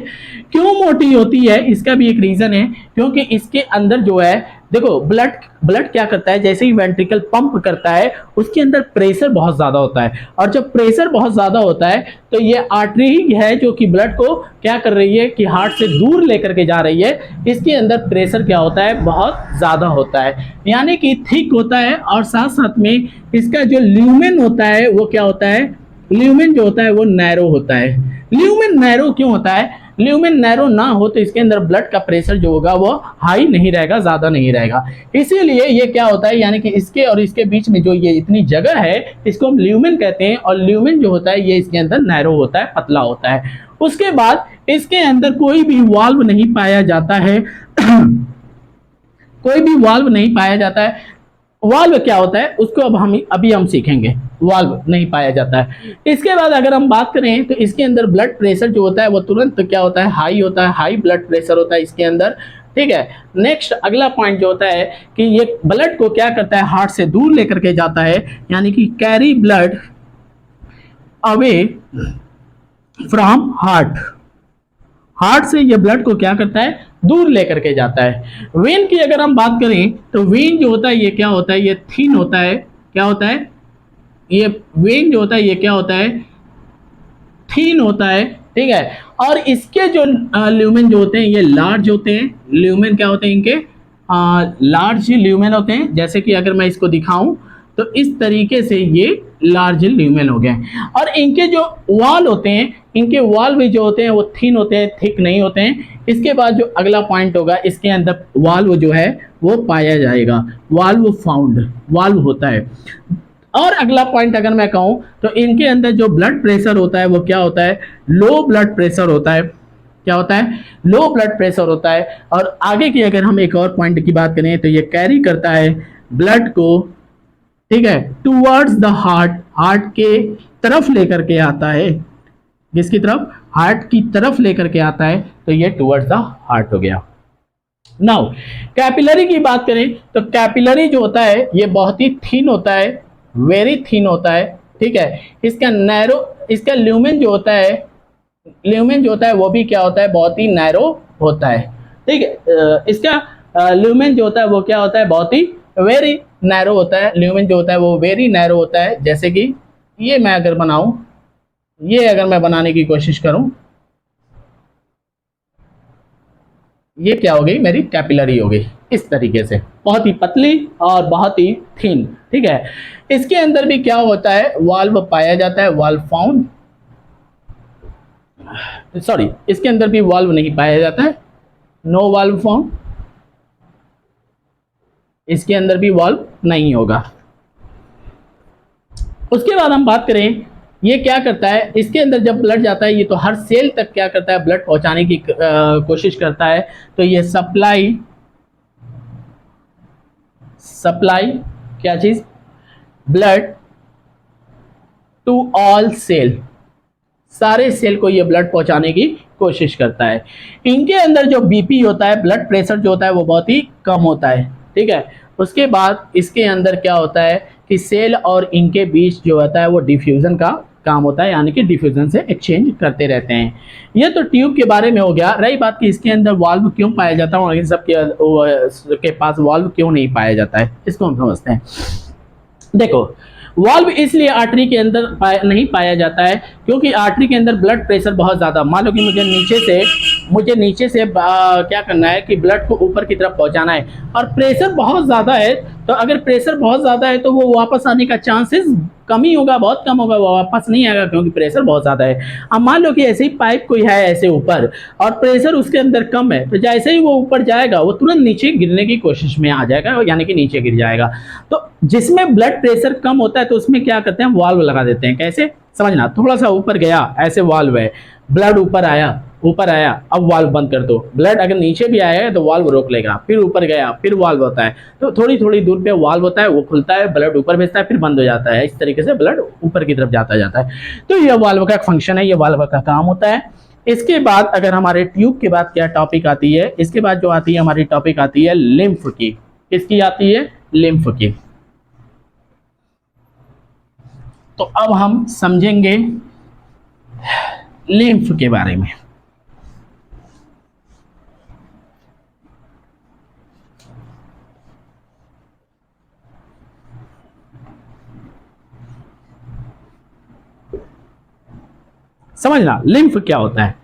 क्यों मोटी होती है, इसका भी एक रीजन है, क्योंकि इसके अंदर जो है देखो ब्लड ब्लड क्या करता है, जैसे ही वेंट्रिकल पंप करता है उसके अंदर प्रेशर बहुत ज्यादा होता है, और जब प्रेशर बहुत ज्यादा होता है तो ये आर्टरी ही है जो कि ब्लड को क्या कर रही है कि हार्ट से दूर लेकर के जा रही है। इसके अंदर प्रेशर क्या होता है, बहुत ज्यादा होता है, यानी कि थिक होता है। और साथ साथ में इसका जो ल्यूमेन होता है वो क्या होता है, ल्यूमेन जो होता है वो नैरो होता है। ल्यूमेन नैरो क्यों होता है, ल्यूमेन नैरो ना हो तो इसके अंदर ब्लड का प्रेशर जो होगा वो हाई नहीं रहेगा, ज्यादा नहीं रहेगा। इसीलिए ये क्या होता है, यानी कि इसके और इसके बीच में जो ये इतनी जगह है इसको हम ल्यूमेन कहते हैं, और ल्यूमेन जो होता है ये इसके अंदर नैरो होता है, पतला होता है। उसके बाद इसके अंदर कोई भी वाल्व नहीं पाया जाता है कोई भी वाल्व नहीं पाया जाता है। वाल्व क्या होता है उसको अब हम सीखेंगे, वाल्व नहीं पाया जाता है। इसके बाद अगर हम बात करें तो इसके अंदर ब्लड प्रेशर जो होता है वो तुरंत क्या होता है, हाई होता है, हाई ब्लड प्रेशर होता है इसके अंदर, ठीक है। नेक्स्ट अगला पॉइंट जो होता है कि ये ब्लड को क्या करता है, हार्ट से दूर लेकर के जाता है, यानी कि carry blood away from heart. Heart से ये ब्लड को क्या करता है, दूर लेकर के जाता है। वेन की अगर हम बात करें तो वेन जो होता है ये क्या होता है, ये थिन होता है, क्या होता है, ये वेन जो होता है ये क्या होता है, थिन होता है, ठीक है। और इसके जो ल्यूमेन जो होते हैं ये लार्ज होते हैं। ल्यूमेन क्या होते हैं इनके, लार्ज ल्यूमेन होते हैं। जैसे कि अगर मैं इसको दिखाऊं तो इस तरीके से ये लार्ज ल्यूमेन हो गए। और इनके जो वॉल होते हैं, इनके वॉल भी जो होते हैं वो थिन होते हैं, थिक नहीं होते हैं। इसके बाद जो अगला पॉइंट होगा, इसके अंदर वाल्व जो है वो पाया जाएगा, वाल्व फाउंड, वाल्व होता है। और अगला पॉइंट अगर मैं कहूं तो इनके अंदर जो ब्लड प्रेशर होता है वो क्या होता है, लो ब्लड प्रेशर होता है। क्या होता है, लो ब्लड प्रेशर होता है। और आगे की अगर हम एक और पॉइंट की बात करें तो ये कैरी करता है ब्लड को, ठीक है, टूवर्ड्स द हार्ट, हार्ट के तरफ लेकर के आता है। किसकी तरफ, हार्ट की तरफ लेकर के आता है, तो ये टूवर्ड्स द हार्ट हो गया। नाउ कैपिलरी की बात करें तो कैपिलरी जो होता है ये बहुत ही थिन होता है, वेरी थिन होता है, ठीक है। इसका नैरो, इसका ल्यूमेन जो होता है, ल्यूमेन जो होता है वो भी क्या होता है, बहुत ही नैरो होता है, ठीक है। इसका ल्यूमेन जो होता है वो क्या होता है, बहुत ही वेरी नैरो होता है। ल्यूमेन जो होता है वो वेरी नैरो होता है। जैसे कि ये मैं अगर बनाऊं, ये अगर मैं बनाने की कोशिश करूं, ये क्या हो गई, मेरी कैपिलरी हो गई, इस तरीके से बहुत ही पतली और बहुत ही थिन, ठीक है। इसके अंदर भी क्या होता है, वाल्व पाया जाता है, वाल्व फाउंड, सॉरी इसके अंदर भी वाल्व नहीं पाया जाता है, नो वाल्व फाउंड, इसके अंदर भी वाल्व नहीं होगा। उसके बाद हम बात करें ये क्या करता है, इसके अंदर जब ब्लड जाता है ये तो हर सेल तक क्या करता है, ब्लड पहुंचाने की कोशिश करता है। तो ये सप्लाई क्या चीज, ब्लड टू ऑल सेल, सारे सेल को ये ब्लड पहुंचाने की कोशिश करता है। इनके अंदर जो बीपी होता है, ब्लड प्रेशर जो होता है वो बहुत ही कम होता है, ठीक है। उसके बाद इसके अंदर क्या होता है कि सेल और इनके बीच जो होता है वो डिफ्यूजन का काम होता है, यानी कि डिफ्यूजन से एक्सचेंज करते रहते हैं। ये तो ट्यूब के बारे में हो गया। रही बात कि इसके अंदर वाल्व क्यों पाया जाता है और इन सब के पास वाल्व क्यों नहीं पाया जाता है, इसको हम समझते हैं। देखो वाल्व इसलिए आर्टरी के अंदर नहीं पाया जाता है क्योंकि आर्टरी के अंदर ब्लड प्रेशर बहुत ज़्यादा, मान लो कि मुझे नीचे से क्या करना है कि ब्लड को ऊपर की तरफ पहुंचाना है और प्रेशर बहुत ज़्यादा है, तो अगर प्रेशर बहुत ज़्यादा है तो वो वापस आने का चांसेस कम ही होगा, बहुत कम होगा, वो वापस नहीं आएगा क्योंकि प्रेशर बहुत ज़्यादा है। अब मान लो कि ऐसे ही पाइप कोई है ऐसे ऊपर और प्रेशर उसके अंदर कम है, तो जैसे ही वो ऊपर जाएगा वो तुरंत नीचे गिरने की कोशिश में आ जाएगा, यानी कि नीचे गिर जाएगा। तो जिसमें ब्लड प्रेशर कम होता है तो उसमें क्या करते हैं, वाल्व लगा देते हैं। कैसे समझना, थोड़ा सा ऊपर गया ऐसे वाल्व है, ब्लड ऊपर आया, अब वाल्व बंद कर दो। ब्लड अगर नीचे भी आएगा तो वाल्व रोक लेगा, फिर ऊपर गया फिर वाल्व होता है, तो थोड़ी थोड़ी दूर पे वाल्व होता है, वो खुलता है, ब्लड ऊपर भेजता है, फिर बंद हो जाता है। इस तरीके से ब्लड ऊपर की तरफ जाता है। तो ये वाल्व का फंक्शन है, ये वाल्व का काम होता है। इसके बाद अगर हमारे ट्यूब के बाद क्या टॉपिक आती है, इसके बाद जो आती है हमारी टॉपिक आती है लिम्फ की। किसकी आती है? लिम्फ की। तो अब हम समझेंगे लिम्फ के बारे में। समझना लिम्फ क्या होता है।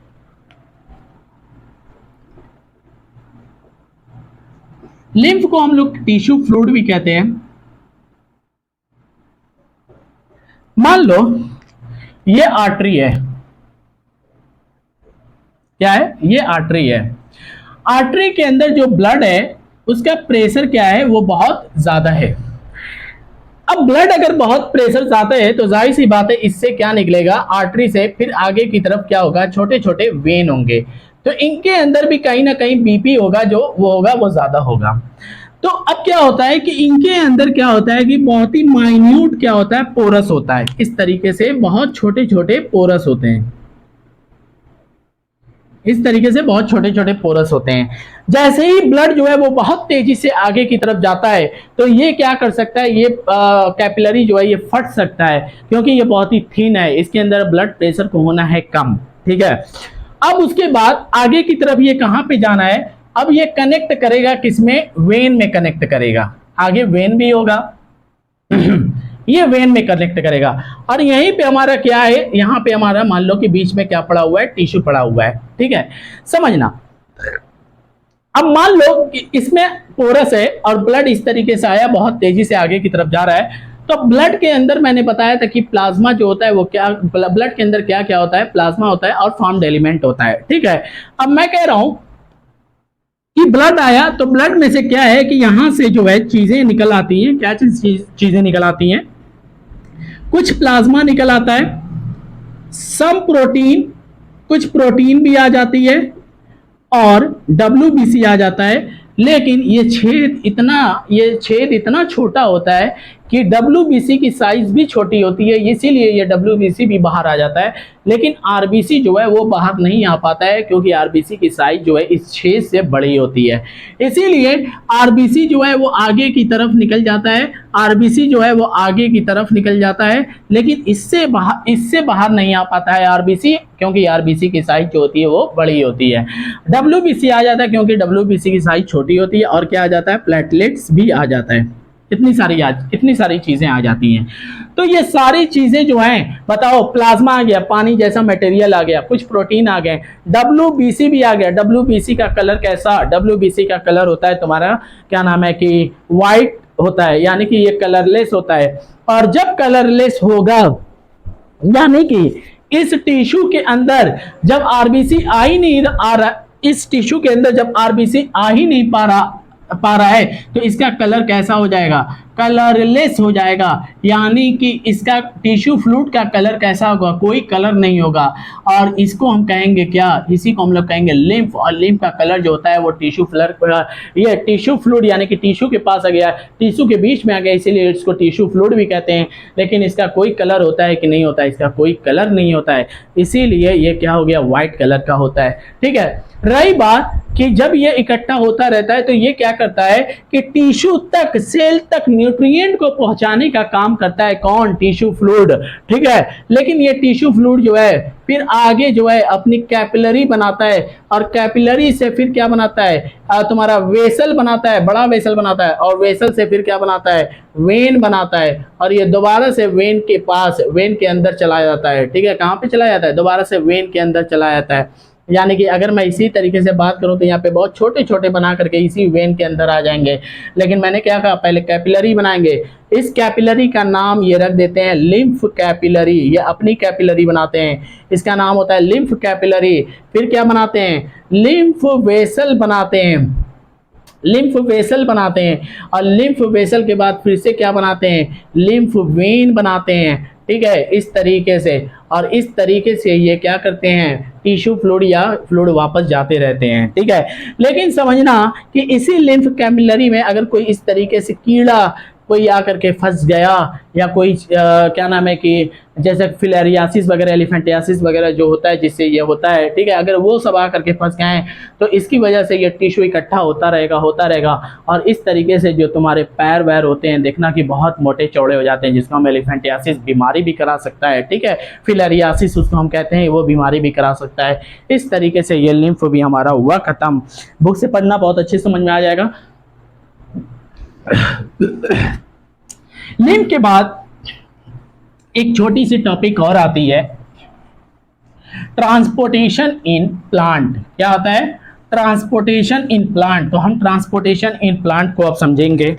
लिम्फ को हम लोग टिश्यू फ्लूइड भी कहते हैं। मान लो ये आर्टरी है, क्या है? ये आर्टरी है। आर्टरी के अंदर जो ब्लड है उसका प्रेशर क्या है? वो बहुत ज्यादा है। अब ब्लड अगर बहुत प्रेशर ज्यादा है तो जाहिर सी बात है इससे क्या निकलेगा? आर्टरी से फिर आगे की तरफ क्या होगा? छोटे छोटे वेन होंगे। तो इनके अंदर भी कहीं ना कहीं बीपी होगा, जो वो होगा वो ज्यादा होगा। तो अब क्या होता है कि इनके अंदर क्या होता है कि बहुत ही माइन्यूट क्या होता है? पोरस होता है। इस तरीके से बहुत छोटे छोटे पोरस होते हैं। इस तरीके से बहुत छोटे छोटे पोरस होते हैं। जैसे ही ब्लड जो है वो बहुत तेजी से आगे की तरफ जाता है तो ये क्या कर सकता है? ये कैपिलरी जो है ये फट सकता है, क्योंकि ये बहुत ही थिन है। इसके अंदर ब्लड प्रेशर को होना है कम। ठीक है। अब उसके बाद आगे की तरफ ये कहां पे जाना है? अब ये कनेक्ट करेगा किसमें? वेन में कनेक्ट करेगा। आगे वेन भी होगा ये वेन में कनेक्ट करेगा। और यहीं पे हमारा क्या है? यहाँ पे हमारा मान लो कि बीच में क्या पड़ा हुआ है? टिश्यू पड़ा हुआ है। ठीक है, समझना। अब मान लो कि इसमें पोरस है और ब्लड इस तरीके से आया, बहुत तेजी से आगे की तरफ जा रहा है। तो ब्लड के अंदर मैंने बताया था कि प्लाज्मा जो होता है वो क्या, ब्लड के अंदर क्या क्या होता है? प्लाज्मा होता है और फॉर्म्ड एलिमेंट होता है। ठीक है। अब मैं कह रहा हूं कि ब्लड आया तो ब्लड में से क्या है कि यहां से जो है चीजें निकल आती हैं। क्या चीजें निकल आती हैं? कुछ प्लाज्मा निकल आता है, सम प्रोटीन, कुछ प्रोटीन भी आ जाती है और WBC आ जाता है। लेकिन ये छेद इतना छोटा होता है कि WBC की साइज भी छोटी होती है, इसीलिए ये WBC भी बाहर आ जाता है। लेकिन RBC जो है वो बाहर नहीं आ पाता है, क्योंकि RBC की साइज जो है इस छेद से बड़ी होती है। इसीलिए RBC जो है वो आगे की तरफ निकल जाता है। RBC जो है वो आगे की तरफ निकल जाता है, लेकिन इससे बाहर नहीं आ पाता है RBC, क्योंकि RBC की साइज जो होती है वो बड़ी होती है। WBC आ जाता है क्योंकि WBC की साइज छोटी होती है। और क्या आ जाता है? प्लेटलेट्स भी आ जाता है। इतनी सारी चीजें आ जाती हैं। तो ये सारी चीजें जो हैं, बताओ, प्लाज्मा आ गया, पानी जैसा मटेरियल आ गया, कुछ प्रोटीन आ गए, WBC भी आ गया। WBC का कलर कैसा? WBC का कलर होता है तुम्हारा, क्या नाम है कि व्हाइट होता है, यानी कि ये कलरलेस होता है। और जब कलरलेस होगा, यानी कि इस टिश्यू के अंदर जब RBC आ ही नहीं आ रहा, इस टिश्यू के अंदर जब RBC आ ही नहीं पा रहा है तो इसका कलर कैसा हो जाएगा? कलरलेस हो जाएगा। यानी कि इसका टिश्यू फ्लूइड का कलर कैसा होगा? कोई कलर नहीं होगा। और इसको हम कहेंगे क्या? इसी को हम लोग कहेंगे लिम्फ। और लिम्फ का कलर जो होता है वो टिश्यू फ्लूइड, यानी कि टिश्यू के पास आ गया, टिश्यू के बीच में आ गया, इसीलिए इसको टिश्यू फ्लूइड भी कहते हैं। लेकिन इसका कोई कलर होता है कि नहीं होता है? इसका कोई कलर नहीं होता है, इसीलिए ये क्या हो गया? व्हाइट कलर का होता है। ठीक है। रही बात कि जब ये इकट्ठा होता रहता है तो ये क्या करता है कि टिश्यू तक, सेल तक न्यूट्रिएंट को पहुंचाने का काम करता है। कौन? Tissue fluid. ठीक है। लेकिन ये टिश्यू फ्लूइड जो है फिर आगे जो है अपनी कैपिलरी बनाता है, और कैपिलरी से फिर क्या बनाता है? तुम्हारा वेसल बनाता है, बड़ा वेसल बनाता है, और वेसल से फिर क्या बनाता है? वेन बनाता है। और ये दोबारा से वेन के अंदर चला जाता है। ठीक है। कहाँ पे चला जाता है? दोबारा से वेन के अंदर चला जाता है। यानी कि अगर मैं इसी तरीके से बात करूं तो यहाँ पे बहुत छोटे छोटे बना करके इसी वेन के अंदर आ जाएंगे। लेकिन मैंने क्या कहा? पहले कैपिलरी बनाएंगे। इस कैपिलरी का नाम ये रख देते हैं लिम्फ कैपिलरी। ये अपनी कैपिलरी बनाते हैं, इसका नाम होता है लिम्फ कैपिलरी। फिर क्या बनाते हैं? लिम्फ वेसल बनाते हैं। और लिम्फ वेसल के बाद फिर से क्या बनाते हैं? लिम्फ वेन बनाते हैं। ठीक है, इस तरीके से। और इस तरीके से ये क्या करते हैं? टिश्यू फ्लूइड या फ्लूइड वापस जाते रहते हैं। ठीक है। लेकिन समझना कि इसी लिम्फ कैपिलरी में अगर कोई इस तरीके से कीड़ा कोई आकर के फंस गया, या कोई क्या नाम है कि जैसे फिलेरियासिस वगैरह, एलिफेंटियासिस वगैरह जो होता है जिससे ये होता है, ठीक है, अगर वो सब आकर के फंस गए हैं तो इसकी वजह से ये टिश्यू इकट्ठा होता रहेगा और इस तरीके से जो तुम्हारे पैर वैर होते हैं देखना कि बहुत मोटे चौड़े हो जाते हैं, जिसको हम एलिफेंटियासिस बीमारी भी करा सकता है, ठीक है, फिलेरियासिस उसको हम कहते हैं, वो बीमारी भी करा सकता है। इस तरीके से ये लिम्फ भी हमारा हुआ खत्म। बुक से पढ़ना बहुत अच्छे समझ में आ जाएगा। लिम्फ के बाद एक छोटी सी टॉपिक और आती है, ट्रांसपोर्टेशन इन प्लांट। क्या होता है? Transportation in plant. तो हम ट्रांसपोर्टेशन इन प्लांट को अब समझेंगे।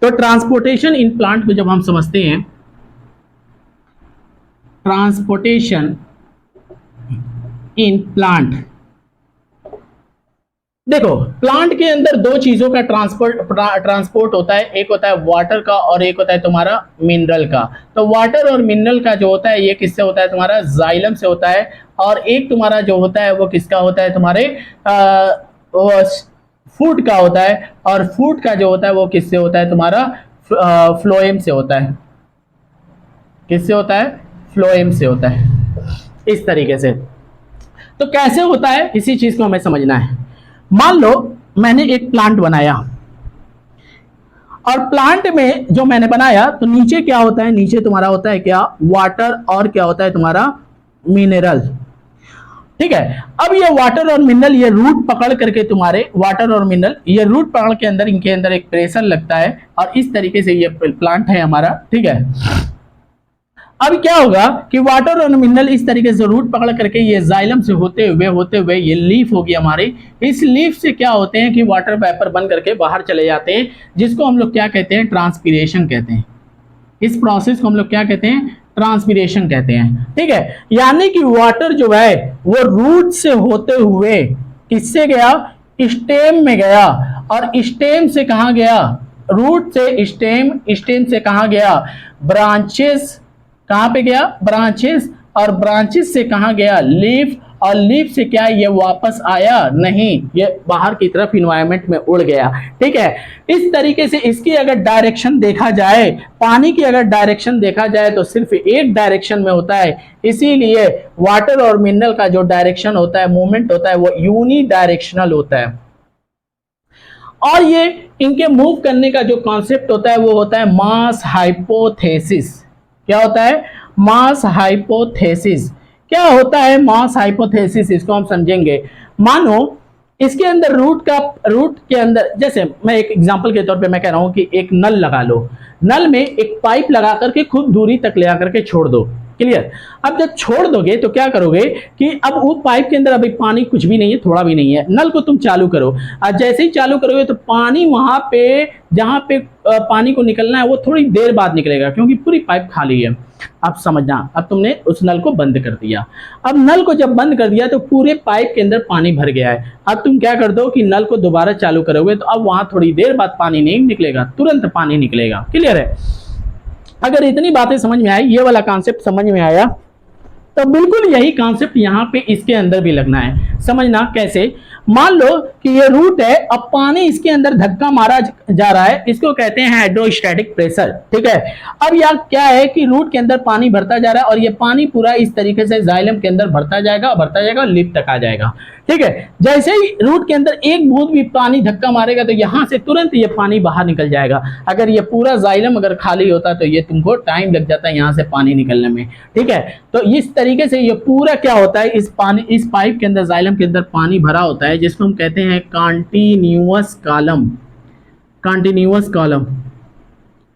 तो ट्रांसपोर्टेशन इन प्लांट को जब हम समझते हैं, ट्रांसपोर्टेशन इन प्लांट, देखो प्लांट के अंदर दो चीजों का ट्रांसपोर्ट होता है, एक होता है वाटर का और एक होता है तुम्हारा मिनरल का। तो वाटर और मिनरल का जो होता है ये किससे होता है? तुम्हारा जाइलम से होता है। और एक तुम्हारा जो होता है वो किसका होता है? तुम्हारे फूड का होता है। और फूड का जो होता है वो किससे होता है? तुम्हारा फ्लोएम से होता है। किससे होता है? फ्लोएम से होता है। इस तरीके से तो कैसे होता है इसी चीज को हमें समझना है। मान लो मैंने एक प्लांट बनाया और प्लांट में जो मैंने बनाया तो नीचे क्या होता है? नीचे तुम्हारा होता है क्या? वाटर और क्या होता है? तुम्हारा मिनरल। ठीक है, अब ये वाटर और मिनरल ये रूट पकड़ करके तुम्हारे वाटर और मिनरल ये रूट पकड़ के अंदर इनके अंदर एक प्रेशर लगता है और इस तरीके से ये प्लांट है हमारा। ठीक है, अब क्या होगा कि वाटर और मिनरल इस तरीके से रूट पकड़ करके ये जाइलम से होते हुए ये लीफ होगी हमारी। इस लीफ से क्या होते हैं कि वाटर वेपर बन करके बाहर चले जाते हैं, जिसको हम लोग क्या कहते हैं? ट्रांसपीरेशन कहते हैं। इस प्रोसेस को हम लोग क्या कहते हैं? ट्रांसपीरेशन कहते हैं। ठीक है, यानी कि वाटर जो है वो रूट से होते हुए किससे गया? स्टेम में गया। और स्टेम से कहां गया? रूट से स्टेम, स्टेम से कहां गया? ब्रांचेस। कहां पे गया? ब्रांचेस। और ब्रांचेस से कहां गया? लीफ। और लीफ से क्या ये वापस आया? नहीं, ये बाहर की तरफ इन्वायरमेंट में उड़ गया। ठीक है, इस तरीके से इसकी अगर डायरेक्शन देखा जाए, पानी की अगर डायरेक्शन देखा जाए तो सिर्फ एक डायरेक्शन में होता है। इसीलिए वाटर और मिनरल का जो डायरेक्शन होता है, मूवमेंट होता है, वो यूनी डायरेक्शनल होता है। और ये इनके मूव करने का जो कॉन्सेप्ट होता है वो होता है मास हाइपोथेसिस। क्या होता है? मास हाइपोथेसिस। क्या होता है मास हाइपोथेसिस? इसको हम समझेंगे। मानो इसके अंदर रूट के अंदर, जैसे मैं एक एग्जांपल के तौर पे मैं कह रहा हूं कि एक नल लगा लो, नल में एक पाइप लगा करके खूब दूरी तक ले आकर के छोड़ दो। क्लियर? अब जब छोड़ दोगे तो क्या करोगे कि अब वो पाइप के अंदर अभी पानी कुछ भी नहीं है, थोड़ा भी नहीं है, नल को तुम चालू करो और जैसे ही चालू करोगे तो पानी वहां पे जहां पे पानी को निकलना है वो थोड़ी देर बाद निकलेगा, क्योंकि पूरी पाइप खाली है। अब समझना, अब तुमने उस नल को बंद कर दिया। अब नल को जब बंद कर दिया तो पूरे पाइप के अंदर पानी भर गया है। अब तुम क्या कर दो कि नल को दोबारा चालू करोगे तो अब वहां थोड़ी देर बाद पानी नहीं निकलेगा, तुरंत पानी निकलेगा। क्लियर है? अगर इतनी बातें समझ में आई, ये वाला कॉन्सेप्ट समझ में आया, तो बिल्कुल यही कॉन्सेप्ट यहाँ पे इसके अंदर भी लगना है। समझना कैसे? मान लो कि ये रूट है, अब पानी इसके अंदर धक्का मारा जा रहा है, इसको कहते हैं हाइड्रोस्टैटिक प्रेशर। ठीक है, अब यार क्या है कि रूट के अंदर पानी भरता जा रहा है और ये पानी पूरा इस तरीके से जाइलम के अंदर भरता जाएगा और लिप तक आ जाएगा। ठीक है, जैसे ही रूट के अंदर एक बूंद भी पानी धक्का मारेगा तो यहां से तुरंत ये पानी बाहर निकल जाएगा। अगर ये पूरा जाइलम अगर खाली होता तो ये तुमको टाइम लग जाता है यहाँ से पानी निकलने में। ठीक है, तो इस तरीके से ये पूरा क्या होता है, इस पाइप के अंदर, जाइलम के अंदर पानी भरा होता है, जिसको हम कहते हैं कॉन्टिन्यूअस कॉलम। Continuous column.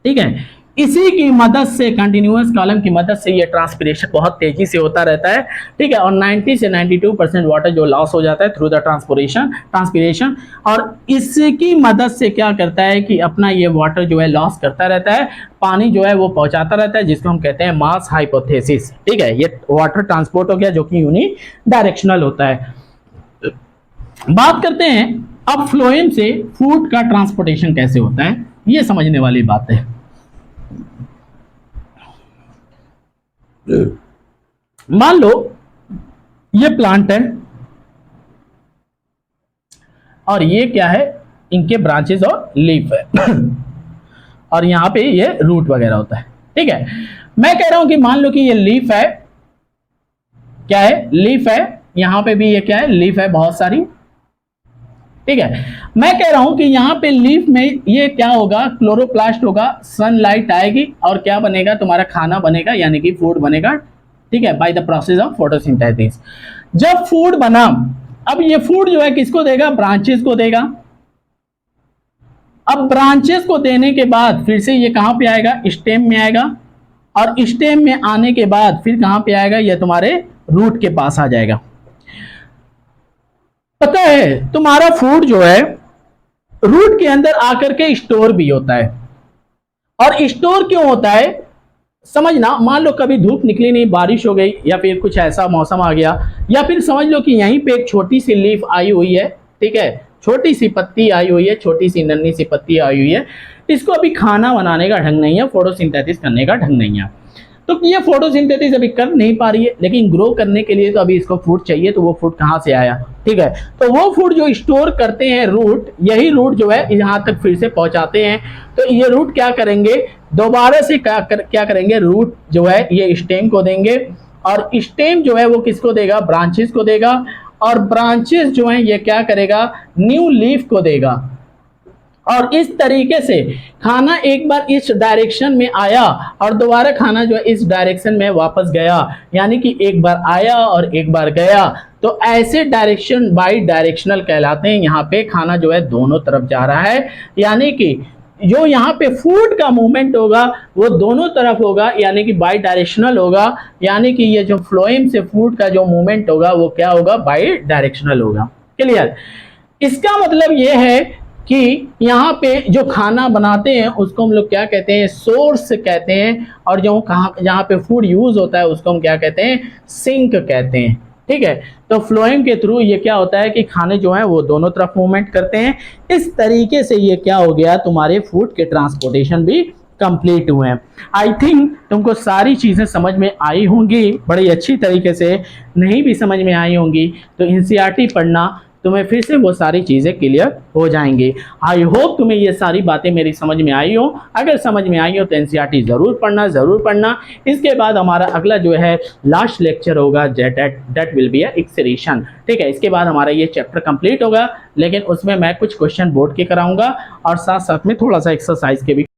ठीक है, इसी की मदद से, कंटिन्यूअस कॉलम की मदद से ये ट्रांसपिरेशन बहुत तेजी से होता रहता है। ठीक है, और 90 से 92% वाटर जो लॉस हो जाता है थ्रू द ट्रांसपिरेशन, और इसकी मदद से क्या करता है कि अपना ये वाटर जो है लॉस करता रहता है, पानी जो है वो पहुंचाता रहता है, जिसको हम कहते हैं मास हाइपोथेसिस। ठीक है, ये वाटर ट्रांसपोर्ट हो गया जो कि यूनी डायरेक्शनल होता है। बात करते हैं अब फ्लोएम से फूड का ट्रांसपोर्टेशन कैसे होता है, ये समझने वाली बात है। मान लो ये प्लांट है और ये क्या है, इनके ब्रांचेस और लीफ है। और यहाँ पे ये रूट वगैरह होता है। ठीक है, मैं कह रहा हूं कि मान लो कि ये लीफ है, क्या है, लीफ है, यहाँ पे भी ये क्या है, लीफ है बहुत सारी। ठीक है, मैं कह रहा हूं कि यहाँ पे लीफ में ये क्या होगा, क्लोरोप्लास्ट होगा, सनलाइट आएगी और क्या बनेगा, तुम्हारा खाना बनेगा, यानी कि फूड बनेगा। ठीक है, by the process of photosynthesis. जब फूड बना, अब ये फूड जो है किसको देगा, ब्रांचेस को देगा। अब ब्रांचेस को देने के बाद फिर से ये कहां पे आएगा, स्टेम में आएगा, और स्टेम में आने के बाद फिर कहां पे आएगा, ये तुम्हारे रूट के पास आ जाएगा। पता है तुम्हारा फूड जो है रूट के अंदर आकर के स्टोर भी होता है। और स्टोर क्यों होता है समझना, मान लो कभी धूप निकली नहीं, बारिश हो गई, या फिर कुछ ऐसा मौसम आ गया, या फिर समझ लो कि यहीं पे एक छोटी सी लीफ आई हुई है। ठीक है, छोटी सी पत्ती आई हुई है, छोटी सी नन्ही सी पत्ती आई हुई है, इसको अभी खाना बनाने का ढंग नहीं है, फोटोसिंथेसिस करने का ढंग नहीं है, तो ये फोटोसिंथेसिस अभी कर नहीं पा रही है, लेकिन ग्रो करने के लिए तो अभी इसको फूड चाहिए, तो वो फूड कहाँ से आया। ठीक है, तो वो फूड जो स्टोर करते हैं रूट, यही रूट जो है यहाँ तक फिर से पहुंचाते हैं। तो ये रूट क्या करेंगे, दोबारा से क्या करेंगे, रूट जो है ये स्टेम को देंगे, और स्टेम जो है वो किसको देगा, ब्रांचेस को देगा, और ब्रांचेस जो है ये क्या करेगा, न्यू लीफ को देगा। और इस तरीके से खाना एक बार इस डायरेक्शन में आया और दोबारा खाना जो है इस डायरेक्शन में वापस गया, यानी कि एक बार आया और एक बार गया, तो ऐसे डायरेक्शन बाई डायरेक्शनल कहलाते हैं। यहाँ पे खाना जो है दोनों तरफ जा रहा है, यानी कि जो यहाँ पे फूड का मूवमेंट होगा वो दोनों तरफ होगा, यानी कि बाई डायरेक्शनल होगा, यानी कि ये जो फ्लोएम से फूड का जो मूवमेंट होगा वो क्या होगा, बाई डायरेक्शनल होगा। क्लियर, इसका मतलब ये है कि यहाँ पे जो खाना बनाते हैं उसको हम लोग क्या कहते हैं, सोर्स कहते हैं, और जो जहाँ पे फूड यूज होता है उसको हम क्या कहते हैं, सिंक कहते हैं। ठीक है, तो फ्लोएम के थ्रू ये क्या होता है कि खाने जो है वो दोनों तरफ मूवमेंट करते हैं। इस तरीके से ये क्या हो गया, तुम्हारे फूड के ट्रांसपोर्टेशन भी कंप्लीट हुए हैं। आई थिंक तुमको सारी चीजें समझ में आई होंगी बड़ी अच्छी तरीके से, नहीं भी समझ में आई होंगी तो एनसीईआरटी पढ़ना, तुम्हें फिर से वो सारी चीज़ें क्लियर हो जाएंगी। आई होप तुम्हें ये सारी बातें मेरी समझ में आई हो। अगर समझ में आई हो तो एनसीईआरटी ज़रूर पढ़ना। इसके बाद हमारा अगला जो है लास्ट लेक्चर होगा, दैट विल बी अ एक्सरेशन। ठीक है, इसके बाद हमारा ये चैप्टर कंप्लीट होगा, लेकिन उसमें मैं कुछ क्वेश्चन बोर्ड के कराऊंगा और साथ साथ में थोड़ा सा एक्सरसाइज के भी